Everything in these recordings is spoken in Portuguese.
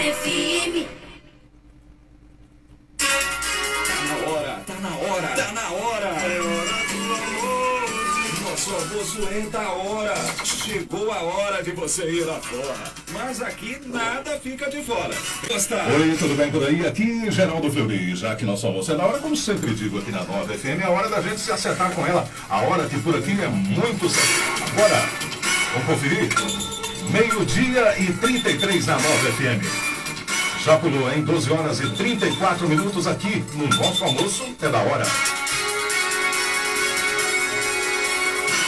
FM. Tá na hora, tá na hora, tá na hora. É hora do almoço. Nosso almoço entra a hora. Chegou a hora de você ir lá fora. Mas aqui nada fica de fora. Gostar? Oi, tudo bem por aí? Aqui Geraldo Fleury. Já que nosso almoço é na hora, como sempre digo aqui na Nova FM, é a hora da gente se acertar com ela. A hora que por aqui é muito certa. Agora, vamos conferir? 12h33 na Nova FM. Já pulou em 12 horas e 34 minutos aqui no nosso almoço é da hora.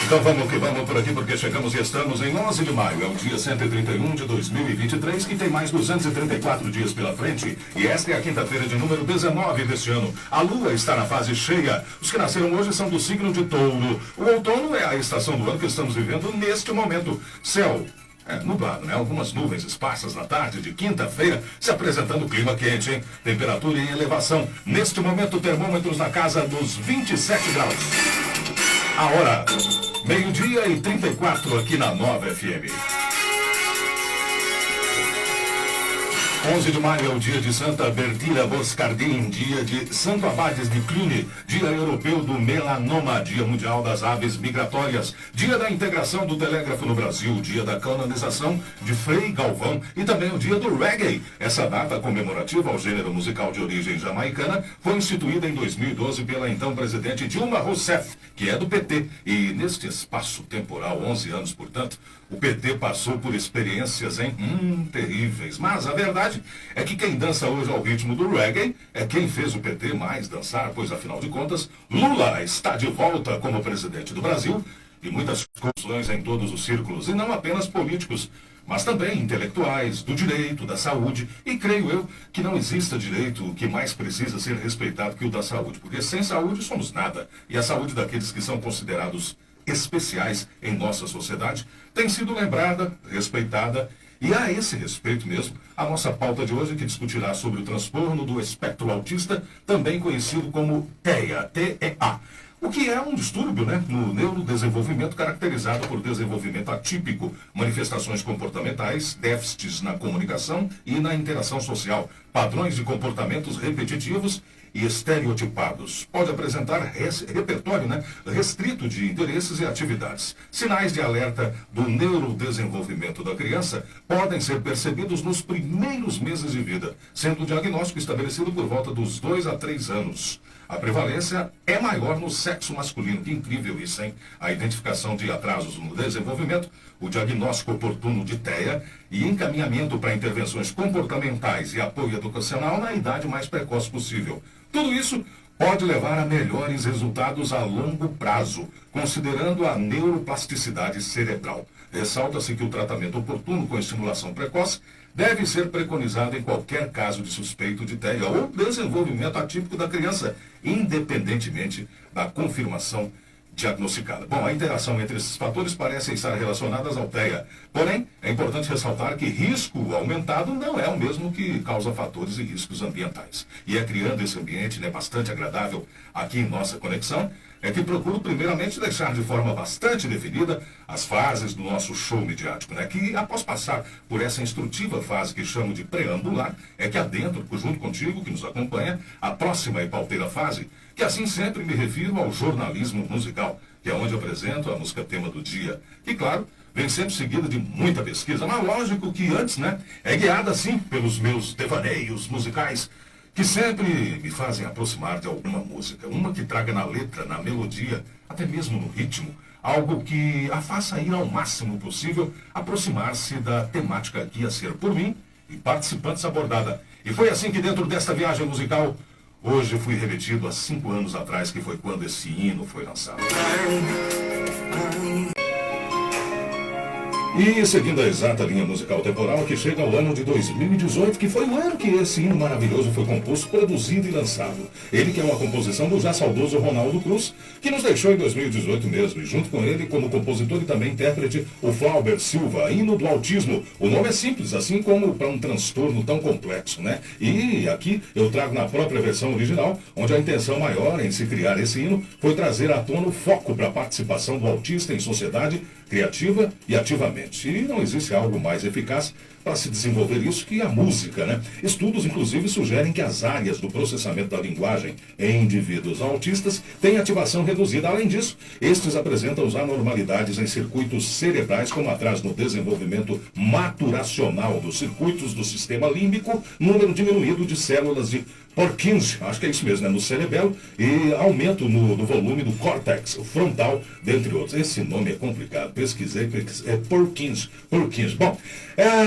Então vamos que vamos por aqui, porque chegamos e estamos em 11 de maio, é o dia 131 de 2023, que tem mais 234 dias pela frente. E esta é a quinta-feira de número 19 deste ano. A lua está na fase cheia. Os que nasceram hoje são do signo de Touro. O outono é a estação do ano que estamos vivendo neste momento. Céu nublado, né? Algumas nuvens esparsas na tarde de quinta-feira, se apresentando clima quente, hein? Temperatura em elevação. Neste momento, termômetros na casa dos 27 graus. A hora, 12h34 aqui na Nova FM. 11 de maio é o dia de Santa Bertira Boscardin, dia de Santo Abades de Cluny, dia europeu do melanoma, dia mundial das aves migratórias, dia da integração do telégrafo no Brasil, dia da canonização de Frei Galvão e também o dia do reggae. Essa data comemorativa ao gênero musical de origem jamaicana foi instituída em 2012 pela então presidente Dilma Rousseff, que é do PT. E neste espaço temporal, 11 anos, portanto, o PT passou por experiências, terríveis. Mas a verdade é que quem dança hoje ao ritmo do reggae é quem fez o PT mais dançar, pois, afinal de contas, Lula está de volta como presidente do Brasil e muitas confusões em todos os círculos, e não apenas políticos, mas também intelectuais, do direito, da saúde, e creio eu que não exista direito que mais precisa ser respeitado que o da saúde, porque sem saúde somos nada, e a saúde daqueles que são considerados especiais em nossa sociedade tem sido lembrada, respeitada, e a esse respeito mesmo, a nossa pauta de hoje que discutirá sobre o transtorno do espectro autista, também conhecido como TEA, T-E-A. O que é um distúrbio, no neurodesenvolvimento caracterizado por desenvolvimento atípico, manifestações comportamentais, déficits na comunicação e na interação social, padrões de comportamentos repetitivos e estereotipados. Pode apresentar repertório restrito de interesses e atividades. Sinais de alerta do neurodesenvolvimento da criança podem ser percebidos nos primeiros meses de vida, sendo o diagnóstico estabelecido por volta dos 2 a 3 anos. A prevalência é maior no sexo masculino. Que incrível isso, hein? A identificação de atrasos no desenvolvimento, o diagnóstico oportuno de TEA e encaminhamento para intervenções comportamentais e apoio educacional na idade mais precoce possível. Tudo isso pode levar a melhores resultados a longo prazo, considerando a neuroplasticidade cerebral. Ressalta-se que o tratamento oportuno com estimulação precoce deve ser preconizado em qualquer caso de suspeito de TEA ou desenvolvimento atípico da criança, independentemente da confirmação diagnosticada. Bom, a interação entre esses fatores parece estar relacionadas ao TEA. Porém, é importante ressaltar que risco aumentado não é o mesmo que causa fatores e riscos ambientais. E é criando esse ambiente bastante agradável aqui em nossa conexão, é que procuro primeiramente deixar de forma bastante definida as fases do nosso show midiático, que após passar por essa instrutiva fase que chamo de preambular, é que adentro, junto contigo que nos acompanha, a próxima e pauteira fase, que assim sempre me refiro ao jornalismo musical, que é onde apresento a música tema do dia, que claro, vem sempre seguida de muita pesquisa, mas lógico que antes, é guiada sim pelos meus devaneios musicais, que sempre me fazem aproximar de alguma música, uma que traga na letra, na melodia, até mesmo no ritmo, algo que a faça ir ao máximo possível, aproximar-se da temática que ia ser por mim e participantes abordada. E foi assim que dentro desta viagem musical, hoje fui remetido a 5 anos atrás, que foi quando esse hino foi lançado. E seguindo a exata linha musical temporal que chega ao ano de 2018, que foi o ano que esse hino maravilhoso foi composto, produzido e lançado. Ele que é uma composição do já saudoso Ronaldo Cruz, que nos deixou em 2018 mesmo, e junto com ele, como compositor e também intérprete, o Flauber Silva, hino do autismo. O nome é simples, assim como para um transtorno tão complexo, E aqui eu trago na própria versão original, onde a intenção maior em se criar esse hino foi trazer à tona o foco para a participação do autista em sociedade, criativa e ativamente. E não existe algo mais eficaz para se desenvolver isso que a música, né? Estudos, inclusive, sugerem que as áreas do processamento da linguagem em indivíduos autistas têm ativação reduzida. Além disso, estes apresentam anormalidades em circuitos cerebrais, como atraso no desenvolvimento maturacional dos circuitos do sistema límbico, número diminuído de células de Purkinje, acho que é isso mesmo, né, no cerebelo, e aumento no volume do córtex frontal, dentre outros. Esse nome é complicado, pesquisei, é Purkinje. Bom,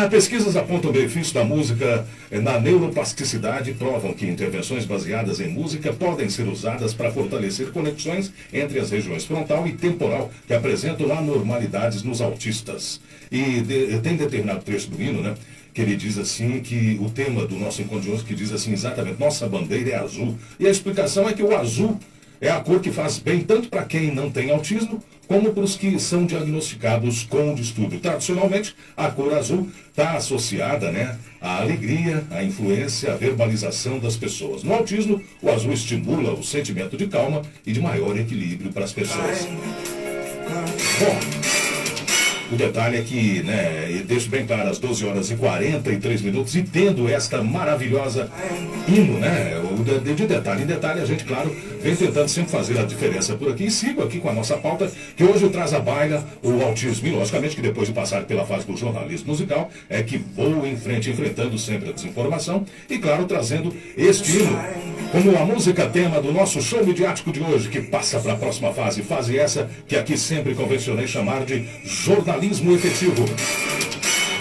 pesquisas apontam benefícios da música na neuroplasticidade e provam que intervenções baseadas em música podem ser usadas para fortalecer conexões entre as regiões frontal e temporal que apresentam anormalidades nos autistas. E tem determinado trecho do hino, né, que ele diz assim, que o tema do nosso encontro de hoje, que diz assim exatamente, nossa bandeira é azul. E a explicação é que o azul é a cor que faz bem tanto para quem não tem autismo, como para os que são diagnosticados com distúrbio. Tradicionalmente, a cor azul está associada, né, à alegria, à influência, à verbalização das pessoas. No autismo, o azul estimula o sentimento de calma e de maior equilíbrio para as pessoas. Bom, o detalhe é que, né, eu deixo bem claro, às 12 horas e 43 minutos, e tendo esta maravilhosa hino, né, de detalhe em detalhe, a gente, claro, vem tentando sempre fazer a diferença por aqui, e sigo aqui com a nossa pauta, que hoje traz à baila o autismo, e logicamente que depois de passar pela fase do jornalismo musical, é que vou em frente, enfrentando sempre a desinformação, e claro, trazendo este hino, como a música tema do nosso show midiático de hoje, que passa para a próxima fase essa que aqui sempre convencionei chamar de jornalismo efetivo.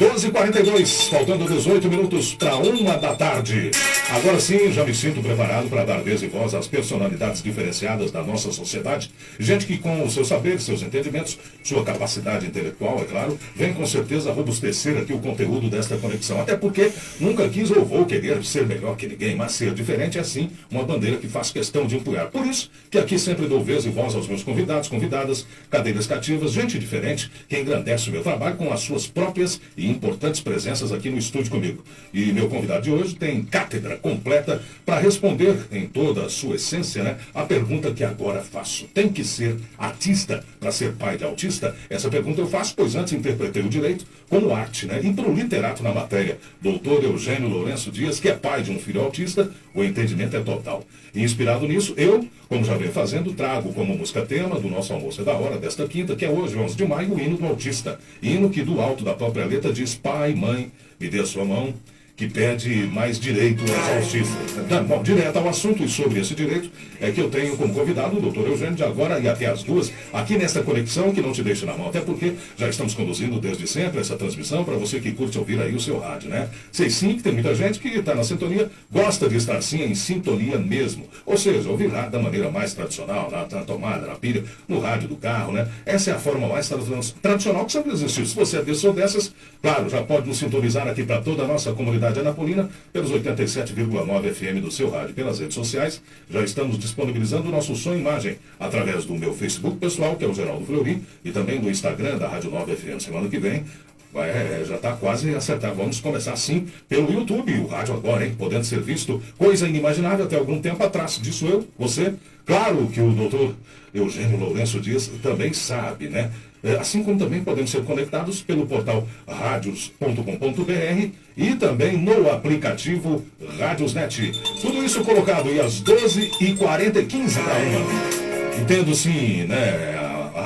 12h42, faltando 18 minutos para 1h da tarde. Agora sim, já me sinto preparado para dar vez e voz às personalidades diferenciadas da nossa sociedade. Gente que com o seu saber, seus entendimentos, sua capacidade intelectual, é claro, vem com certeza robustecer aqui o conteúdo desta conexão. Até porque nunca quis ou vou querer ser melhor que ninguém, mas ser diferente é sim uma bandeira que faz questão de empunhar. Por isso que aqui sempre dou vez e voz aos meus convidados, convidadas, cadeiras cativas, gente diferente que engrandece o meu trabalho com as suas próprias e importantes presenças aqui no estúdio comigo. E meu convidado de hoje tem cátedra completa para responder em toda a sua essência, né, a pergunta que agora faço. Tem que ser artista para ser pai de autista? Essa pergunta eu faço, pois antes interpretei o direito como arte, né? E para o literato na matéria, doutor Eugênio Lourenço Dias, que é pai de um filho autista, o entendimento é total. E inspirado nisso, eu, como já venho fazendo, trago como música tema do nosso almoço é da hora desta quinta, que é hoje, 11 de maio, o hino do autista. Hino que do alto da própria letra diz: pai, mãe, me dê a sua mão, que pede mais direito aos autistas. Bom, direto ao assunto, e sobre esse direito é que eu tenho como convidado o doutor Eugênio, de agora e até as 2, aqui nesta conexão que não te deixa na mão, até porque já estamos conduzindo desde sempre essa transmissão para você que curte ouvir aí o seu rádio, né? Sei sim que tem muita gente que está na sintonia, gosta de estar sim em sintonia mesmo, ou seja, ouvir rádio da maneira mais tradicional, na tomada, na pilha, no rádio do carro, né? Essa é a forma mais tradicional que sempre existiu. Se você é desse ou dessas, claro, já pode nos sintonizar aqui para toda a nossa comunidade anapolina, pelos 87,9 FM do seu rádio, pelas redes sociais. Já estamos disponibilizando o nosso som e imagem através do meu Facebook pessoal, que é o Geraldo Fleury, e também do Instagram da Rádio 9 FM. Semana que vem já está quase acertado. Vamos começar sim pelo YouTube, o rádio agora, hein? Podendo ser visto, coisa inimaginável até algum tempo atrás. Disso eu, você, claro que o doutor Eugênio Lourenço Dias também sabe, né? Assim como também podemos ser conectados pelo portal radios.com.br e também no aplicativo Radiosnet. Tudo isso colocado aí às 12h15 para 1. E tendo sim, né,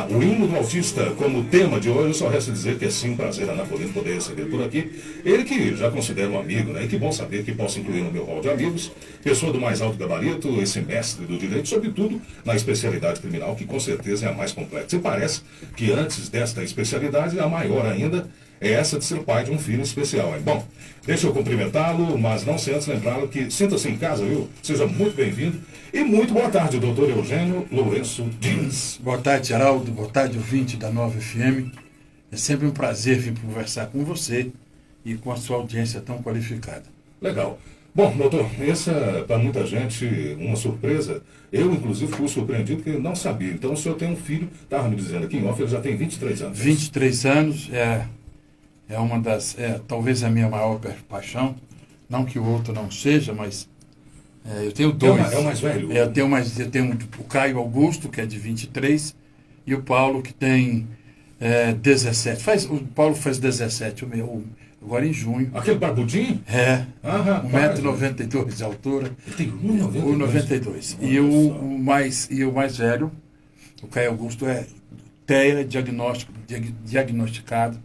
o hino do autista como tema de hoje, só resta dizer que é sim um prazer anapolino poder receber por aqui. Ele que já considera um amigo, né? E que bom saber que posso incluir no meu hall de amigos, pessoa do mais alto gabarito, esse mestre do direito, sobretudo na especialidade criminal, que com certeza é a mais complexa. E parece que antes desta especialidade, a maior ainda é essa de ser pai de um filho especial, hein? Bom, deixa eu cumprimentá-lo, mas não sem antes lembrá-lo que sinta-se em casa, viu? Seja muito bem-vindo. E muito boa tarde, doutor Eugênio Lourenço Dias. Boa tarde, Geraldo. Boa tarde, ouvinte da 9 FM. É sempre um prazer vir conversar com você e com a sua audiência tão qualificada. Legal. Bom, doutor, essa para muita gente uma surpresa. Eu, inclusive, fui surpreendido porque não sabia. Então, o senhor tem um filho, estava me dizendo aqui em off, ele já tem 23 anos. 23 anos, é uma das, talvez a minha maior paixão. Não que o outro não seja, mas eu tenho dois. É o mais velho? Eu tenho o Caio Augusto, que é de 23, e o Paulo, que tem 17. O Paulo faz 17, o meu, agora em junho. Aquele barbudinho? É, Aham, 1,92 m de altura. Ele tem 1,92 1,92. E o mais velho, o Caio Augusto, é TEA diagnosticado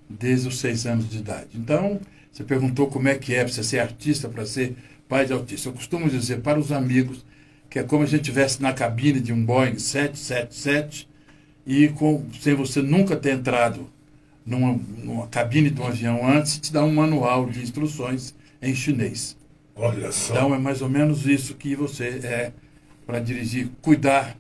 desde os 6 anos de idade. Então, você perguntou como é que é para você ser artista, para ser pai de autista. Eu costumo dizer para os amigos que é como se a gente estivesse na cabine de um Boeing 777 e sem você nunca ter entrado numa cabine de um avião antes, te dá um manual de instruções em chinês. Olha só. Então é mais ou menos isso que você é para dirigir, cuidar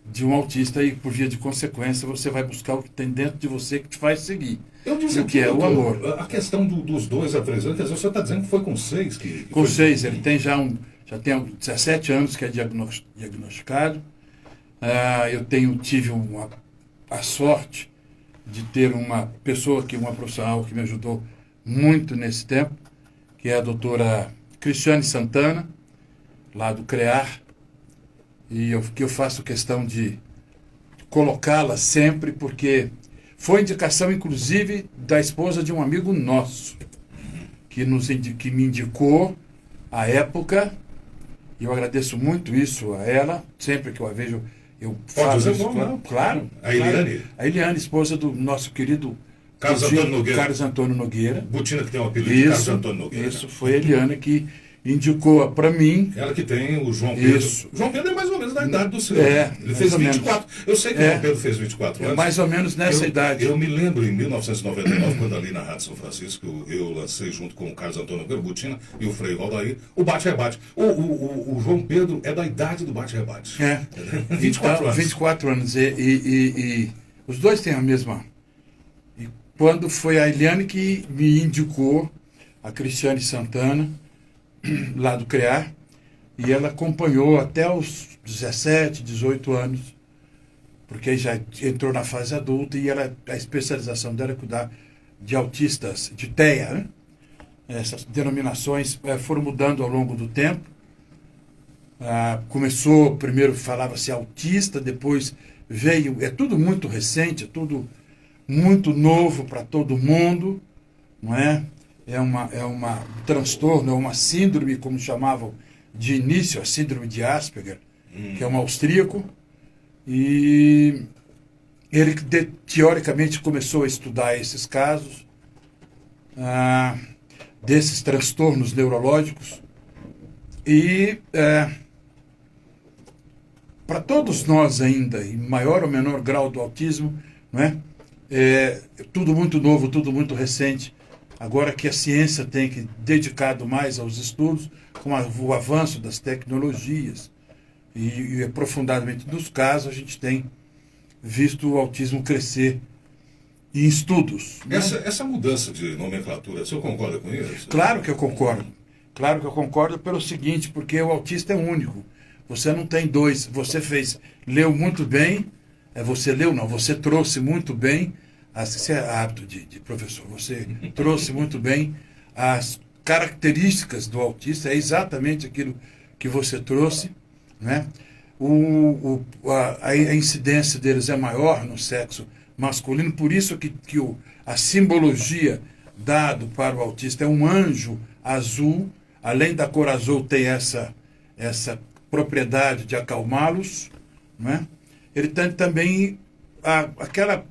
de um autista e, por via de consequência, você vai buscar o que tem dentro de você que te faz seguir. Eu disse o que é o amor. A questão dos 2 a 3 anos, quer dizer, o senhor está dizendo que foi com 6 que com foi... 6, ele tem já tem 17 anos que é diagnosticado. Eu tive a sorte de ter uma pessoa, uma profissional que me ajudou muito nesse tempo, que é a doutora Cristiane Santana, lá do CREAR, e que eu faço questão de colocá-la sempre, porque foi indicação, inclusive, da esposa de um amigo nosso, que me indicou à época, e eu agradeço muito isso a ela, sempre que eu a vejo, eu faço isso. Claro. A Eliane? A Eliane, esposa do nosso querido Carlos Antônio Nogueira. Butina, que tem um apelido de Carlos Antônio Nogueira. Isso, foi a Eliane que indicou para mim. Ela que tem o João Pedro. Isso. João Pedro é mais ou menos da idade do seu. Ele fez 24. Eu sei que o João Pedro fez 24 anos. Mais ou menos nessa idade. Eu me lembro em 1999, quando ali na Rádio São Francisco, eu lancei junto com o Carlos Antônio Nogueira, Butina e o Frei Valdair, o Bate-Rebate. O João Pedro é da idade do Bate-Rebate. 24 anos. 24 anos. E os dois têm a mesma. E quando foi a Eliane que me indicou, a Cristiane Santana, lá do CREAR, e ela acompanhou até os 17, 18 anos, porque aí já entrou na fase adulta e a especialização dela é cuidar de autistas, de TEA, né? Essas denominações foram mudando ao longo do tempo. Começou, primeiro falava-se autista, depois veio, é tudo muito recente, é tudo muito novo para todo mundo, não é? É um transtorno, é uma síndrome, como chamavam de início, a síndrome de Asperger, que é um austríaco, e ele teoricamente começou a estudar esses casos, desses transtornos neurológicos, e para todos nós ainda, em maior ou menor grau do autismo, não é? Tudo muito novo, tudo muito recente. Agora que a ciência tem que dedicado mais aos estudos, com o avanço das tecnologias e aprofundadamente dos casos, a gente tem visto o autismo crescer em estudos. Essa mudança de nomenclatura, o senhor concorda com isso? Claro que eu concordo. Claro que eu concordo pelo seguinte, porque o autista é único. Você não tem dois. Você leu muito bem, você trouxe muito bem. Isso é hábito de professor. Você trouxe muito bem as características do autista, é exatamente aquilo que você trouxe, né? A incidência deles é maior no sexo masculino, por isso que a simbologia dado para o autista é um anjo azul, além da cor azul tem essa propriedade de acalmá-los, né? Ele tem também aquela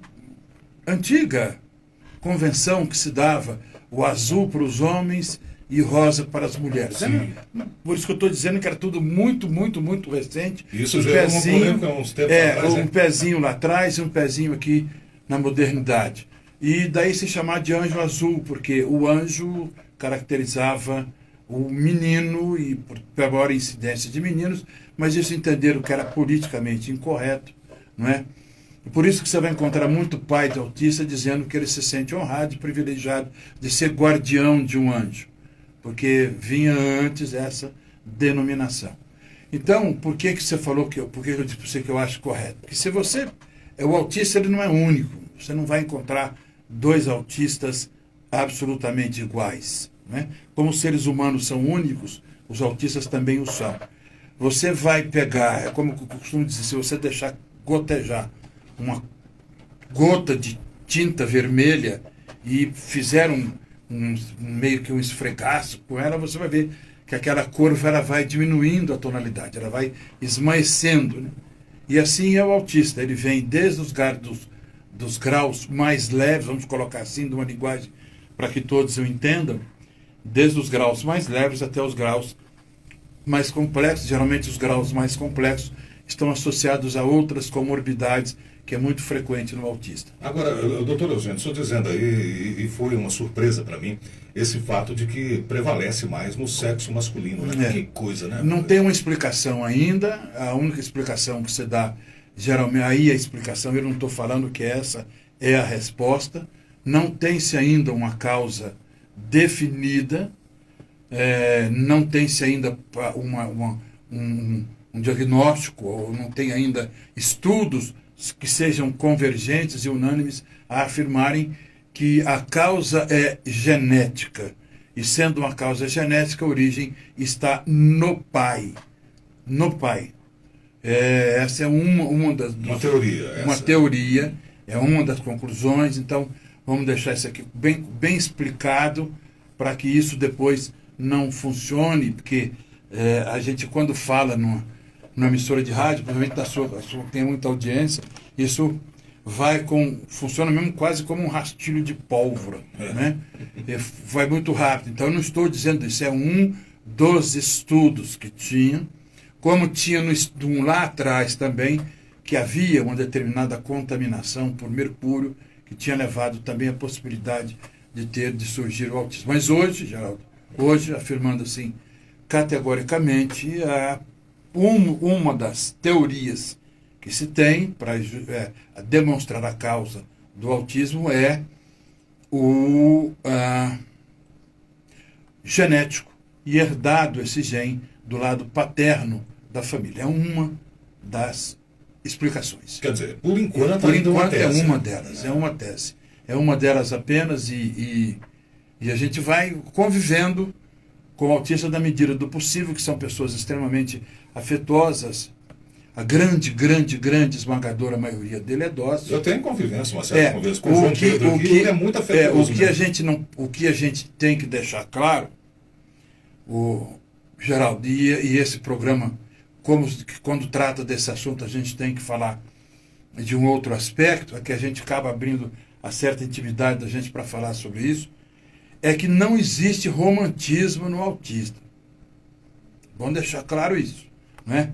antiga convenção que se dava, o azul para os homens e rosa para as mulheres. Por isso que eu estou dizendo que era tudo muito, muito, muito recente. Isso já é uma polêmica há uns tempos atrás. Um pezinho lá atrás e um pezinho aqui na modernidade. E daí se chamar de anjo azul, porque o anjo caracterizava o menino, e por maior incidência de meninos, mas isso entenderam que era politicamente incorreto, não é? E por isso que você vai encontrar muito pai de autista dizendo que ele se sente honrado e privilegiado de ser guardião de um anjo, porque vinha antes essa denominação. Então, por que você falou por que eu disse para você que eu acho correto? Porque se você o autista, ele não é único. Você não vai encontrar dois autistas absolutamente iguais, né? Como os seres humanos são únicos, os autistas também o são. Você vai pegar, é como eu costumo dizer, se você deixar gotejar uma gota de tinta vermelha e fizeram meio que um esfregaço com ela, você vai ver que aquela curva ela vai diminuindo a tonalidade, ela vai esmaecendo, né? E assim é o autista, ele vem desde os dos graus mais leves, vamos colocar assim, de uma linguagem para que todos o entendam, desde os graus mais leves até os graus mais complexos. Geralmente os graus mais complexos estão associados a outras comorbidades, que é muito frequente no autista. Agora, doutor Eugênio, estou dizendo aí, e foi uma surpresa para mim, esse fato de que prevalece mais no sexo masculino, né? Que coisa, né? Não tem uma explicação ainda, a única explicação que você dá, geralmente, aí a explicação, eu não estou falando que essa é a resposta, não tem-se ainda uma causa definida, não tem-se ainda um diagnóstico, ou não tem ainda estudos que sejam convergentes e unânimes a afirmarem que a causa é genética. E sendo uma causa genética, a origem está no pai. No pai. Essa é uma das... Uma teoria. Uma teoria, é uma das conclusões. Então, vamos deixar isso aqui bem explicado para que isso depois não funcione, porque a gente, quando fala numa emissora de rádio, provavelmente a sua tem muita audiência, isso funciona mesmo quase como um rastilho de pólvora, né? Vai muito rápido. Então eu não estou dizendo isso, é um dos estudos que tinha, como tinha lá atrás também, que havia uma determinada contaminação por mercúrio, que tinha levado também a possibilidade de surgir o autismo. Mas hoje, Geraldo, afirmando assim, categoricamente, uma das teorias que se tem para demonstrar a causa do autismo é o genético e herdado esse gene do lado paterno da família. É uma das explicações. Quer dizer, por enquanto é uma delas, é uma tese. É uma delas apenas e a gente vai convivendo com o autista na medida do possível, que são pessoas extremamente afetuosas. A grande esmagadora maioria dele é dócil. Eu tenho convivência, uma certa convivência com o João Pedro aqui, ele é muito afetuoso. O que a gente tem que deixar claro, Geraldo, e esse programa, quando trata desse assunto, a gente tem que falar de um outro aspecto, é que a gente acaba abrindo a certa intimidade da gente para falar sobre isso, é que não existe romantismo no autista. Vamos deixar claro isso, né?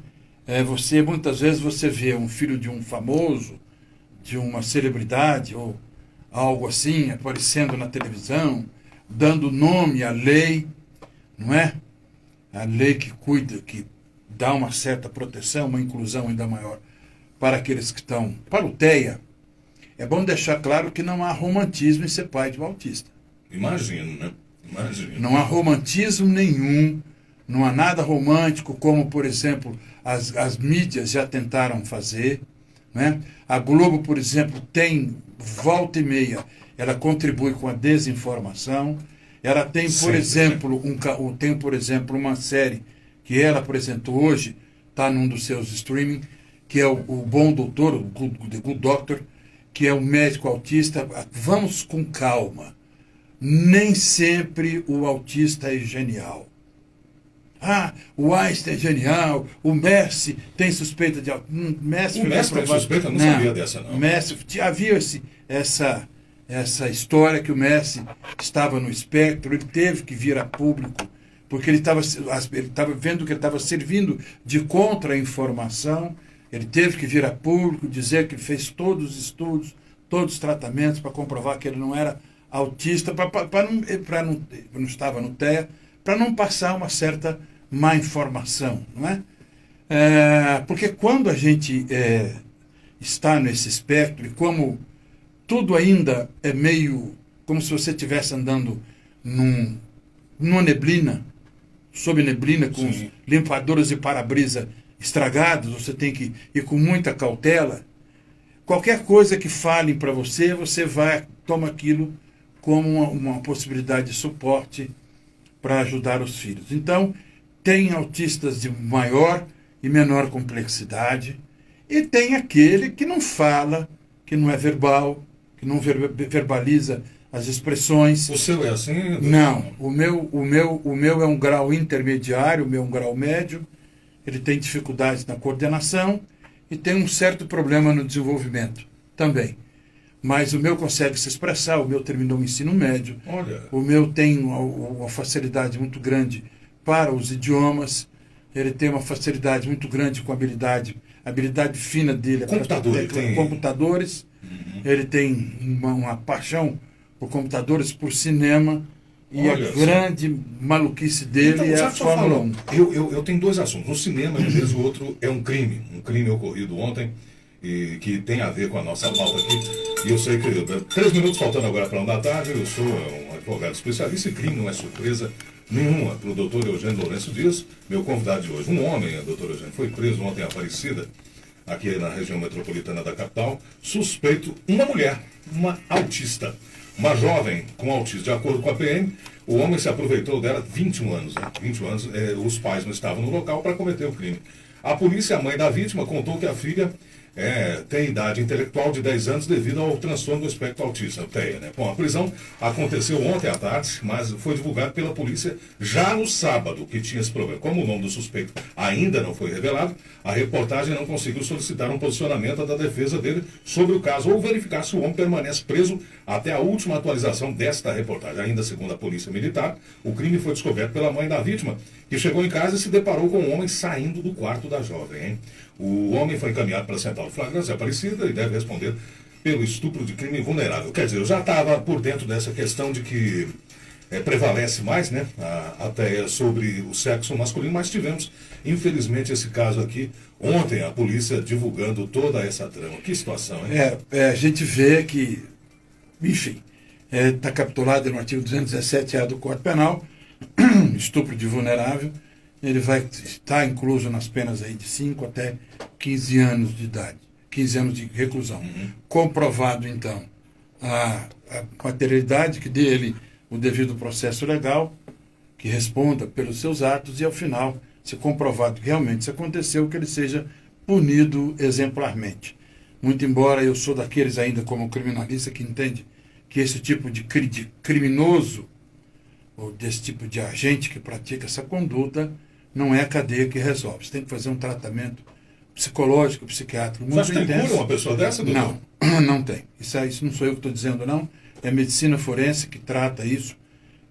Muitas vezes você vê um filho de um famoso, de uma celebridade ou algo assim, aparecendo na televisão, dando nome à lei, não é? A lei que cuida, que dá uma certa proteção, uma inclusão ainda maior para aqueles que estão para o TEA. É bom deixar claro que não há romantismo em ser pai de um autista. Imagino, né? Imagino. Não há romantismo nenhum, não há nada romântico, como, por exemplo, as mídias já tentaram fazer, né? A Globo, por exemplo, tem, volta e meia, ela contribui com a desinformação. Ela tem, por exemplo, uma série que ela apresentou hoje, está num dos seus streaming, que é o Bom Doutor, o The Good Doctor, que é um médico autista. Vamos com calma. Nem sempre o autista é genial. O Einstein é genial, o Messi tem suspeita de autismo. O Messi tem suspeita? Eu não sabia dessa, não. Messi, havia essa história que o Messi estava no espectro, ele teve que vir a público, porque ele estava vendo que ele estava servindo de contra-informação, ele teve que vir a público, dizer que ele fez todos os estudos, todos os tratamentos para comprovar que ele não era autista, não estava no TEA, para não passar uma certa má informação, não é? Porque quando a gente está nesse espectro, e como tudo ainda é meio como se você estivesse andando numa neblina, sob neblina, com os limpadores de para-brisa estragados, você tem que ir com muita cautela. Qualquer coisa que falem para você, você toma aquilo como uma possibilidade de suporte para ajudar os filhos. Então, tem autistas de maior e menor complexidade, e tem aquele que não fala, que não é verbal, que não verbaliza as expressões. O seu é assim? Não, o meu é um grau intermediário, o meu é um grau médio. Ele tem dificuldades na coordenação e tem um certo problema no desenvolvimento também. Mas o meu consegue se expressar, o meu terminou o ensino médio. Olha. O meu tem uma facilidade muito grande para os idiomas. Ele tem uma facilidade muito grande com a habilidade fina dele. Computadores. Uhum. Ele tem uma paixão por computadores, por cinema. E olha, a grande maluquice dele então, é a Fórmula 1. Eu tenho dois assuntos. Um cinema, beleza, o outro é um crime ocorrido ontem, e que tem a ver com a nossa pauta aqui. E eu sei que 3 minutos faltando agora para 1 da tarde, eu sou um advogado especialista e crime não é surpresa nenhuma para o doutor Eugênio Lourenço Dias, meu convidado de hoje. Um homem, doutor Eugênio, foi preso ontem em Aparecida, aqui na região metropolitana da capital, suspeito uma mulher, uma autista. Uma jovem com autismo. De acordo com a PM, o homem se aproveitou dela 21 anos. Né? 21 anos, os pais não estavam no local para cometer o crime. A polícia, a mãe da vítima, contou que a filha tem idade intelectual de 10 anos devido ao transtorno do espectro autista, TEA, né? Bom, a prisão aconteceu ontem à tarde, mas foi divulgado pela polícia já no sábado que tinha esse problema. Como o nome do suspeito ainda não foi revelado, a reportagem não conseguiu solicitar um posicionamento da defesa dele sobre o caso ou verificar se o homem permanece preso até a última atualização desta reportagem. Ainda segundo a polícia militar, o crime foi descoberto pela mãe da vítima, que chegou em casa e se deparou com um homem saindo do quarto da jovem, hein? O homem foi encaminhado para a Central de Flagrância Aparecida e deve responder pelo estupro de crime vulnerável. Quer dizer, eu já estava por dentro dessa questão de que prevalece mais, né, até sobre o sexo masculino, mas tivemos, infelizmente, esse caso aqui ontem, a polícia divulgando toda essa trama. Que situação, hein? A gente vê que, enfim, está capturado no artigo 217A do Código Penal, estupro de vulnerável. Ele vai estar incluso nas penas aí de 5 até 15 anos de idade, 15 anos de reclusão. Uhum. Comprovado, então, a materialidade, que dê ele o devido processo legal, que responda pelos seus atos e, ao final, se comprovado que realmente isso aconteceu, que ele seja punido exemplarmente. Muito embora eu sou daqueles ainda como criminalista que entende que esse tipo de criminoso, ou desse tipo de agente que pratica essa conduta, não é a cadeia que resolve. Você tem que fazer um tratamento psicológico, psiquiátrico muito intenso. Mas tem cura uma pessoa dessa, doutor? Não tem. Isso não sou eu que estou dizendo, não. É a medicina forense que trata isso,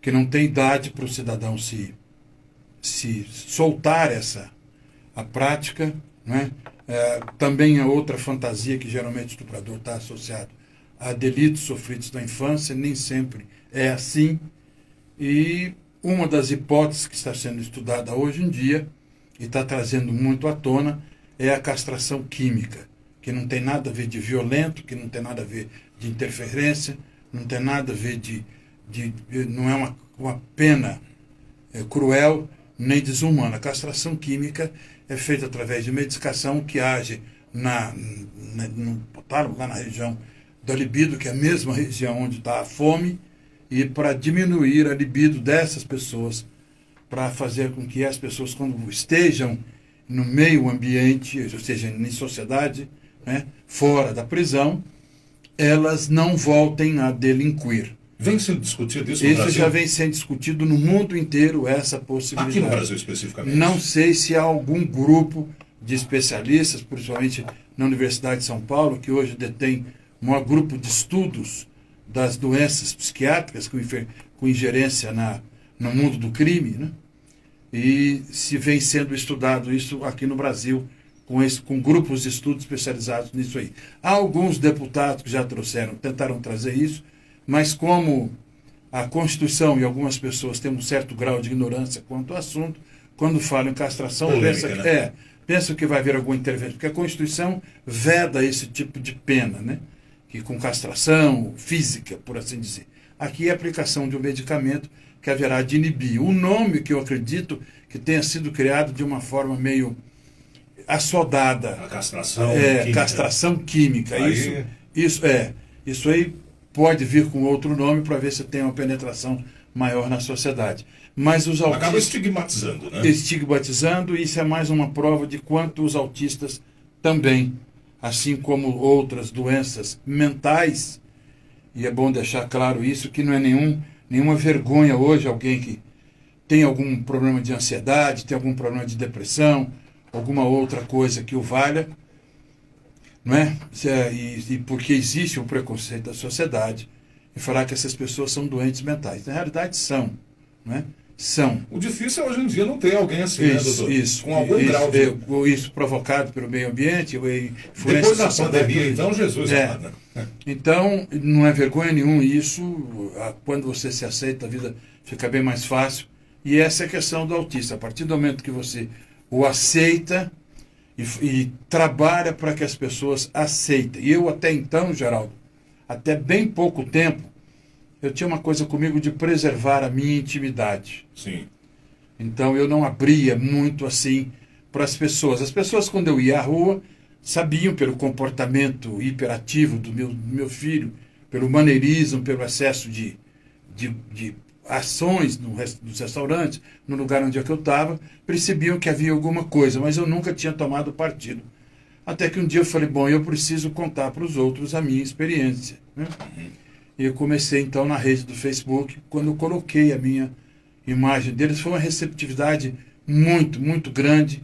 que não tem idade para o cidadão se soltar a prática. Né? Também é outra fantasia que geralmente o estuprador está associado a delitos sofridos na infância, nem sempre é assim. E uma das hipóteses que está sendo estudada hoje em dia, e está trazendo muito à tona, é a castração química, que não tem nada a ver de violento, que não tem nada a ver de interferência, não tem nada a ver não é uma pena cruel nem desumana. A castração química é feita através de medicação que age no hipotálamo, lá na região da libido, que é a mesma região onde está a fome, e para diminuir a libido dessas pessoas, para fazer com que as pessoas, quando estejam no meio ambiente, ou seja, em sociedade, né, fora da prisão, elas não voltem a delinquir. Vem sendo discutido isso no Brasil? Isso já vem sendo discutido no mundo inteiro, essa possibilidade. Aqui no Brasil especificamente? Não sei se há algum grupo de especialistas, principalmente na Universidade de São Paulo, que hoje detém um maior grupo de estudos das doenças psiquiátricas com ingerência no mundo do crime, né? E se vem sendo estudado isso aqui no Brasil, com grupos de estudos especializados nisso aí. Há alguns deputados que já tentaram trazer isso, mas como a Constituição e algumas pessoas têm um certo grau de ignorância quanto ao assunto, quando falam em castração, pensam que vai haver alguma intervenção, porque a Constituição veda esse tipo de pena, né? Que com castração física, por assim dizer. Aqui é a aplicação de um medicamento que haverá de inibir. O nome que eu acredito que tenha sido criado de uma forma meio assodada. A castração química. Castração química. Aí... Isso aí pode vir com outro nome para ver se tem uma penetração maior na sociedade. Mas os autistas... Acaba estigmatizando, né? Estigmatizando, e isso é mais uma prova de quanto os autistas também assim como outras doenças mentais, e é bom deixar claro isso, que não é nenhuma vergonha hoje alguém que tem algum problema de ansiedade, tem algum problema de depressão, alguma outra coisa que o valha, não é? E porque existe o preconceito da sociedade em falar que essas pessoas são doentes mentais. Na realidade são, não é? São. O difícil é hoje em dia não ter alguém assim, isso, né, doutor? Isso, com algum grau de... Isso provocado pelo meio ambiente, depois da pandemia, então, Jesus amado, né? Então, não é vergonha nenhuma isso. Quando você se aceita, a vida fica bem mais fácil. E essa é a questão do autista. A partir do momento que você o aceita e trabalha para que as pessoas aceitem. E eu até então, Geraldo, até bem pouco tempo, eu tinha uma coisa comigo de preservar a minha intimidade. Sim. Então eu não abria muito assim para as pessoas. As pessoas, quando eu ia à rua, sabiam pelo comportamento hiperativo do meu filho, pelo maneirismo, pelo excesso de ações nos restaurantes, no lugar onde eu estava, percebiam que havia alguma coisa, mas eu nunca tinha tomado partido. Até que um dia eu falei, bom, eu preciso contar para os outros a minha experiência, né? E eu comecei então na rede do Facebook, quando eu coloquei a minha imagem deles, foi uma receptividade muito, muito grande,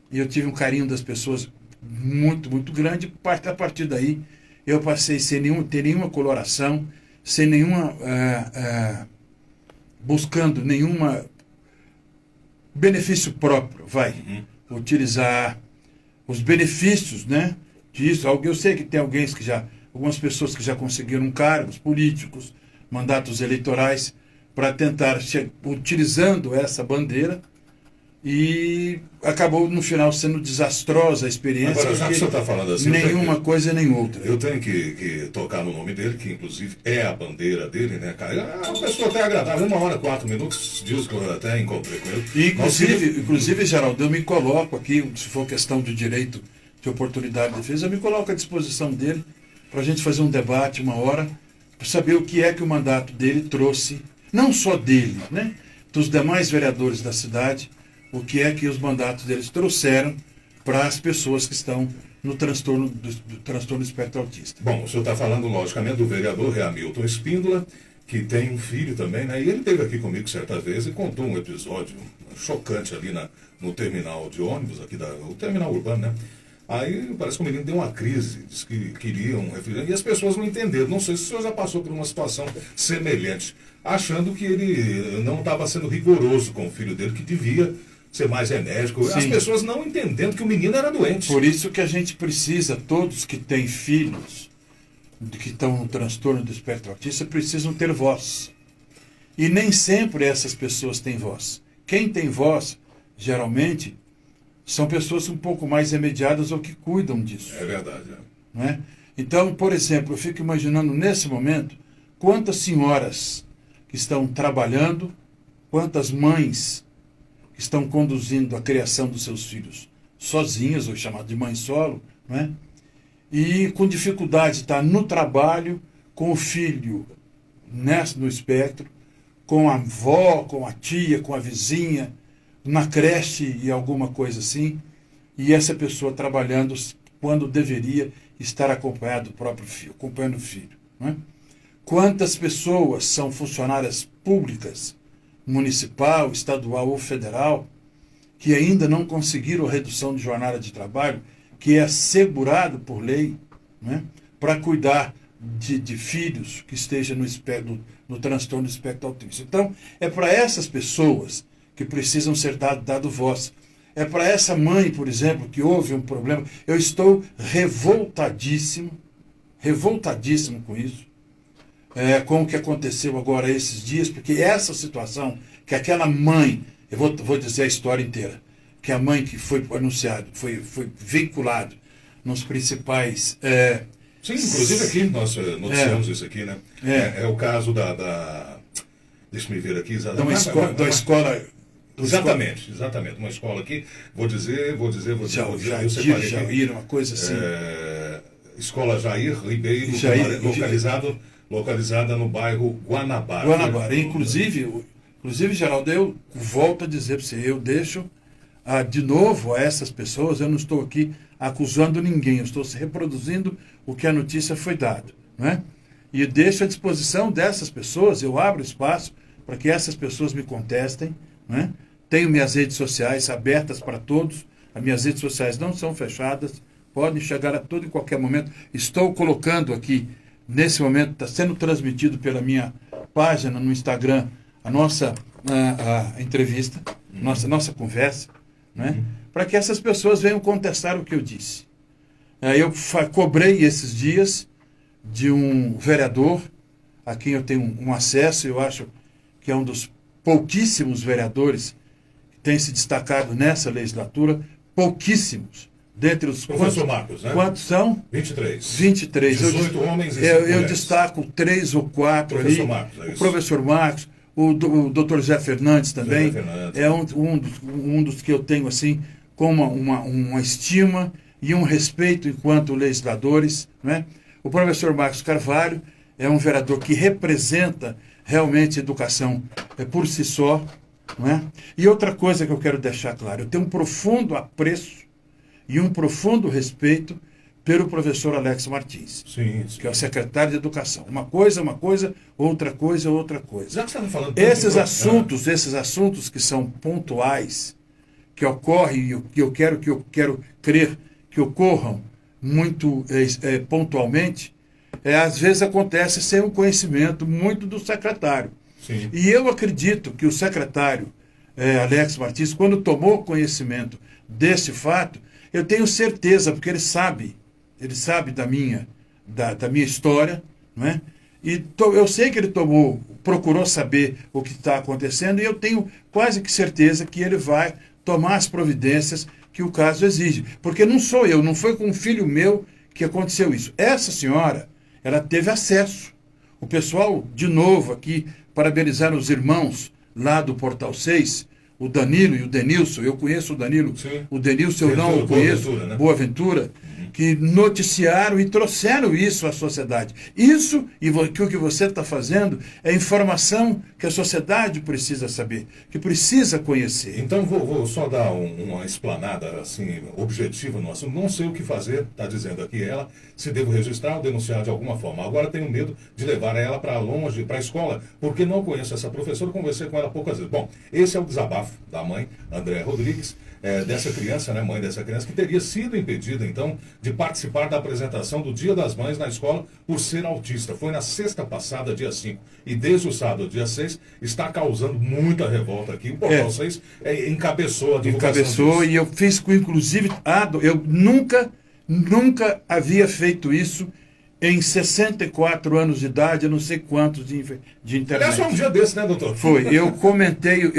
e eu tive um carinho das pessoas muito, muito grande. A partir daí, eu passei sem ter nenhuma coloração, sem nenhuma... buscando nenhuma benefício próprio, utilizar os benefícios, né, disso. Eu sei que tem algumas pessoas que já conseguiram cargos políticos, mandatos eleitorais, para tentar, utilizando essa bandeira, e acabou no final sendo desastrosa a experiência. Agora, já que o senhor está falando assim, nenhuma coisa nem outra. Eu tenho que tocar no nome dele, que inclusive é a bandeira dele, né, cara? É uma pessoa até agradável, 1h04, dias que eu até encontrei com ele. E, inclusive, Geraldo, eu me coloco aqui, se for questão de direito de oportunidade de defesa, eu me coloco à disposição dele para a gente fazer um debate, uma hora, para saber o que é que o mandato dele trouxe, não só dele, né, dos demais vereadores da cidade, o que é que os mandatos deles trouxeram para as pessoas que estão no transtorno do transtorno espectro autista. Bom, o senhor está falando, logicamente, do vereador Hamilton Espíndola, que tem um filho também, né? E ele esteve aqui comigo certa vez e contou um episódio chocante ali no terminal de ônibus, o terminal urbano, né? Aí parece que o menino deu uma crise, disse que queria um refrigerante, e as pessoas não entenderam. Não sei se o senhor já passou por uma situação semelhante, achando que ele não estava sendo rigoroso com o filho dele, que devia ser mais enérgico. Sim. As pessoas não entendendo que o menino era doente. Por isso que a gente precisa, todos que têm filhos, que estão no transtorno do espectro autista, precisam ter voz. E nem sempre essas pessoas têm voz. Quem tem voz, geralmente, são pessoas um pouco mais remediadas ou que cuidam disso. É verdade. Não é? Então, por exemplo, eu fico imaginando nesse momento quantas senhoras que estão trabalhando, quantas mães que estão conduzindo a criação dos seus filhos sozinhas, ou chamado de mãe solo, não é? E com dificuldade de estar no trabalho, com o filho no espectro, com a avó, com a tia, com a vizinha, na creche e alguma coisa assim, e essa pessoa trabalhando quando deveria estar acompanhado do próprio filho, acompanhando o filho. Não é? Quantas pessoas são funcionárias públicas, municipal, estadual ou federal, que ainda não conseguiram a redução de jornada de trabalho, que é assegurado por lei, né, para cuidar de filhos que estejam no transtorno do espectro autista. Então, é para essas pessoas que precisam ser dado voz. É para essa mãe, por exemplo, que houve um problema. Eu estou revoltadíssimo com isso, com o que aconteceu agora esses dias, porque essa situação, que aquela mãe, eu vou dizer a história inteira, que a mãe que foi anunciado, foi vinculado nos principais... Sim, inclusive aqui nós noticiamos isso aqui, né? É o caso deixa-me ver aqui... Da escola... Exatamente. Uma escola aqui, vou dizer, Jair, uma coisa assim. Escola Jair Ribeiro, localizada no bairro Guanabara. Inclusive, Geraldo, eu volto a dizer para você, eu deixo de novo a essas pessoas, eu não estou aqui acusando ninguém, eu estou reproduzindo o que a notícia foi dada, né? E deixo à disposição dessas pessoas, eu abro espaço para que essas pessoas me contestem, né? Tenho minhas redes sociais abertas para todos, as minhas redes sociais não são fechadas, podem chegar a todo e qualquer momento. Estou colocando aqui, nesse momento, está sendo transmitido pela minha página no Instagram a nossa a entrevista, nossa conversa, né? Para que essas pessoas venham contestar o que eu disse. Eu cobrei esses dias de um vereador a quem eu tenho um acesso, eu acho que é um dos pouquíssimos vereadores que tem se destacado nessa legislatura, pouquíssimos. Dentre os Professor Marcos, né? Quantos são? 23. 23. 18 homens e eu destaco 3 ou 4 professor ali. Marcos, é o isso. professor Marcos, o Dr. Zé Fernandes também. Zé Fernandes. É um dos que eu tenho assim com uma estima e um respeito enquanto legisladores, né? O professor Marcos Carvalho é um vereador que representa realmente a educação por si só, não é? E outra coisa que eu quero deixar claro, eu tenho um profundo apreço e um profundo respeito pelo professor Alex Martins, Sim. que é o secretário de Educação. Uma coisa, outra coisa, outra coisa. Já que você está falando... Esses assuntos que são pontuais, que ocorrem e eu quero crer que ocorram muito pontualmente, às vezes acontece sem o conhecimento muito do secretário. Sim. E eu acredito que o secretário Alex Martins, quando tomou conhecimento desse fato, eu tenho certeza, porque ele sabe da minha história, não é? E eu sei que ele procurou saber o que está acontecendo, e eu tenho quase que certeza que ele vai tomar as providências que o caso exige. Porque não sou eu, não foi com um filho meu que aconteceu isso. Essa senhora, ela teve acesso. O pessoal, de novo aqui, parabenizar os irmãos lá do Portal 6, o Danilo e o Denilson. Eu conheço o Danilo, sim. O Denilson eu não o conheço, Boaventura, né? Boaventura, que noticiaram e trouxeram isso à sociedade. Isso, que o que você está fazendo, é informação que a sociedade precisa saber, que precisa conhecer. Então, vou só dar uma explanada assim, objetiva no assunto. Não sei o que fazer, está dizendo aqui ela, se devo registrar ou denunciar de alguma forma. Agora tenho medo de levar ela para longe, para a escola, porque não conheço essa professora, conversei com ela poucas vezes. Bom, esse é o desabafo da mãe, André Rodrigues, dessa criança, né, mãe dessa criança, que teria sido impedida, então, de participar da apresentação do Dia das Mães na escola por ser autista. Foi na sexta passada, dia 5. E desde o sábado, dia 6, está causando muita revolta aqui. O Portal 6 encabeçou a divulgação Encabeçou, disso. e eu fiz, inclusive, eu nunca havia feito isso em 64 anos de idade, eu não sei quantos de internet. Aliás, foi um dia desse, né, doutor? Foi, eu comentei,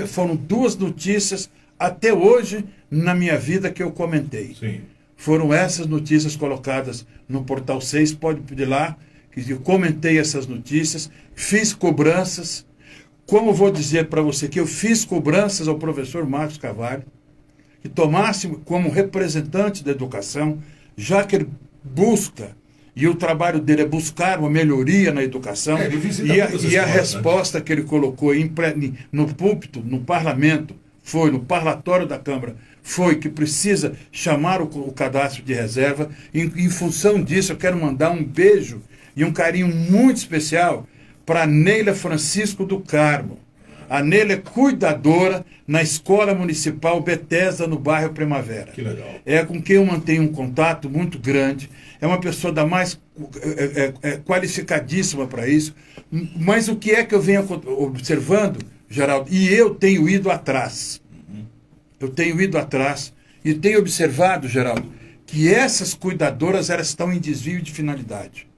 foram 2 notícias até hoje na minha vida que eu comentei. Sim. Foram essas notícias colocadas no Portal 6, pode pedir lá, que eu comentei essas notícias, fiz cobranças. Como vou dizer para você que eu fiz cobranças ao professor Marcos Carvalho, que tomasse como representante da educação, já que ele busca, e o trabalho dele é buscar uma melhoria na educação, ele visita e muitas a escolas, resposta que ele colocou no púlpito, no parlamento, no parlatório da Câmara, foi que precisa chamar o cadastro de reserva. Em função disso, eu quero mandar um beijo e um carinho muito especial para a Neila Francisco do Carmo. A Neila é cuidadora na Escola Municipal Bethesda, no bairro Primavera. Que legal. É com quem eu mantenho um contato muito grande. É uma pessoa da mais qualificadíssima para isso. Mas o que é que eu venho observando, Geraldo? E eu tenho ido atrás. Eu tenho ido atrás e tenho observado, Geraldo, que essas cuidadoras, elas estão em desvio de finalidade.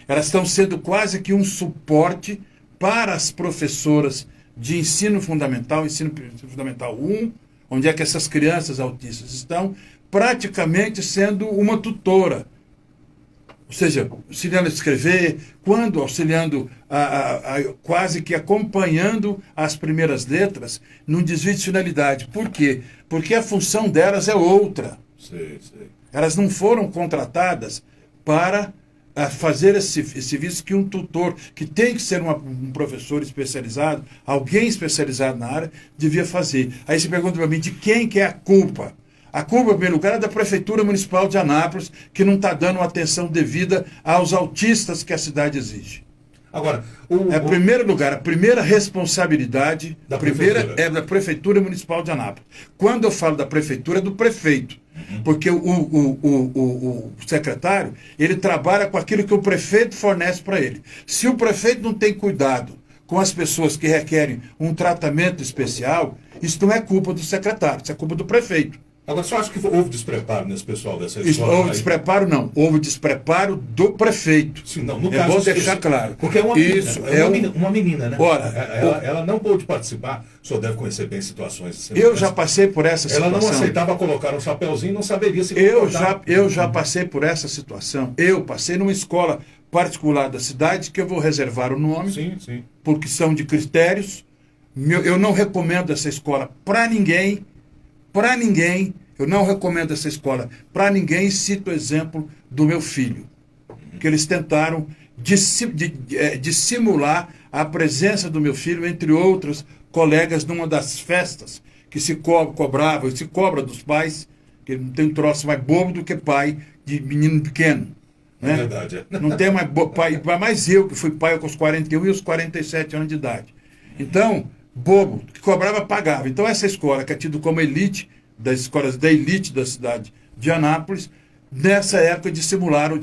Elas estão sendo quase que um suporte para as professoras de ensino fundamental 1, onde é que essas crianças autistas estão, praticamente sendo uma tutora. Ou seja, auxiliando a escrever, auxiliando, quase que acompanhando as primeiras letras, num desvio de finalidade. Por quê? Porque a função delas é outra. Sei. Elas não foram contratadas para a fazer esse serviço que um tutor, que tem que ser um professor especializado, alguém especializado na área, devia fazer. Aí você pergunta para mim, de quem que é a culpa? A culpa, em primeiro lugar, é da Prefeitura Municipal de Anápolis, que não está dando uma atenção devida aos autistas que a cidade exige. Agora, em primeiro lugar, a primeira responsabilidade prefeitura. é da Prefeitura Municipal de Anápolis. Quando eu falo da Prefeitura, é do prefeito. Porque o secretário, ele trabalha com aquilo que o prefeito fornece para ele. Se o prefeito não tem cuidado com as pessoas que requerem um tratamento especial, isso não é culpa do secretário, isso é culpa do prefeito. Agora, você acha que houve despreparo nesse pessoal dessa escola? Houve despreparo, não. Houve despreparo do prefeito. Sim, não, no é caso, bom deixar claro. Porque é uma menina, uma menina, né? Ora, ela não pôde participar. O senhor deve conhecer bem situações. Eu já passei por essa situação. Ela não aceitava colocar um chapéuzinho e não saberia se eu já passei por essa situação. Eu passei numa escola particular da cidade, que eu vou reservar o nome, sim. porque são de critérios. Eu não recomendo essa escola para ninguém. Para ninguém, eu não recomendo essa escola para ninguém, cito o exemplo do meu filho, que eles tentaram dissimular a presença do meu filho, entre outros colegas, numa das festas que se cobrava, se cobra dos pais, que não tem um troço mais bobo do que pai de menino pequeno. Né? É verdade. Não tem mais pai, mais eu, que fui pai com os 41 e os 47 anos de idade. Então, bobo, que cobrava, pagava. Então, essa escola, que é tida como elite, das escolas da elite da cidade de Anápolis, nessa época dissimularam,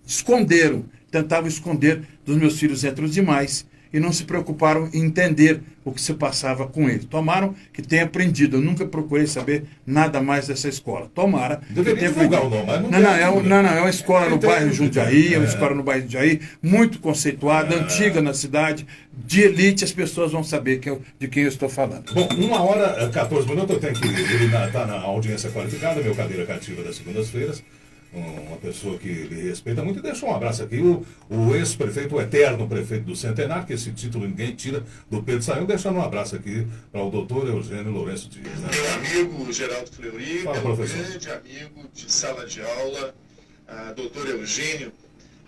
esconderam, tentavam esconder dos meus filhos entre os demais, e não se preocuparam em entender o que se passava com eles. Tomaram que tenha aprendido. Eu nunca procurei saber nada mais dessa escola. Tomara deveria que tenha divulgar aprendido. O nome, Não, é uma escola no bairro Jundiaí, é uma escola no bairro Jundiaí, muito conceituada, antiga na cidade, de elite, as pessoas vão saber de quem eu estou falando. Bom, 1h14, eu tenho que ele está na audiência qualificada, meu cadeira cativa das segundas-feiras. Uma pessoa que lhe respeita muito, e deixa um abraço aqui, o ex-prefeito, o eterno prefeito do Centenário, que esse título ninguém tira do Pedro Sayão, deixando um abraço aqui para o doutor Eugênio Lourenço Dias. Né? Meu amigo Geraldo Fleury, Fala, meu professor. grande amigo de sala de aula, doutor Eugênio,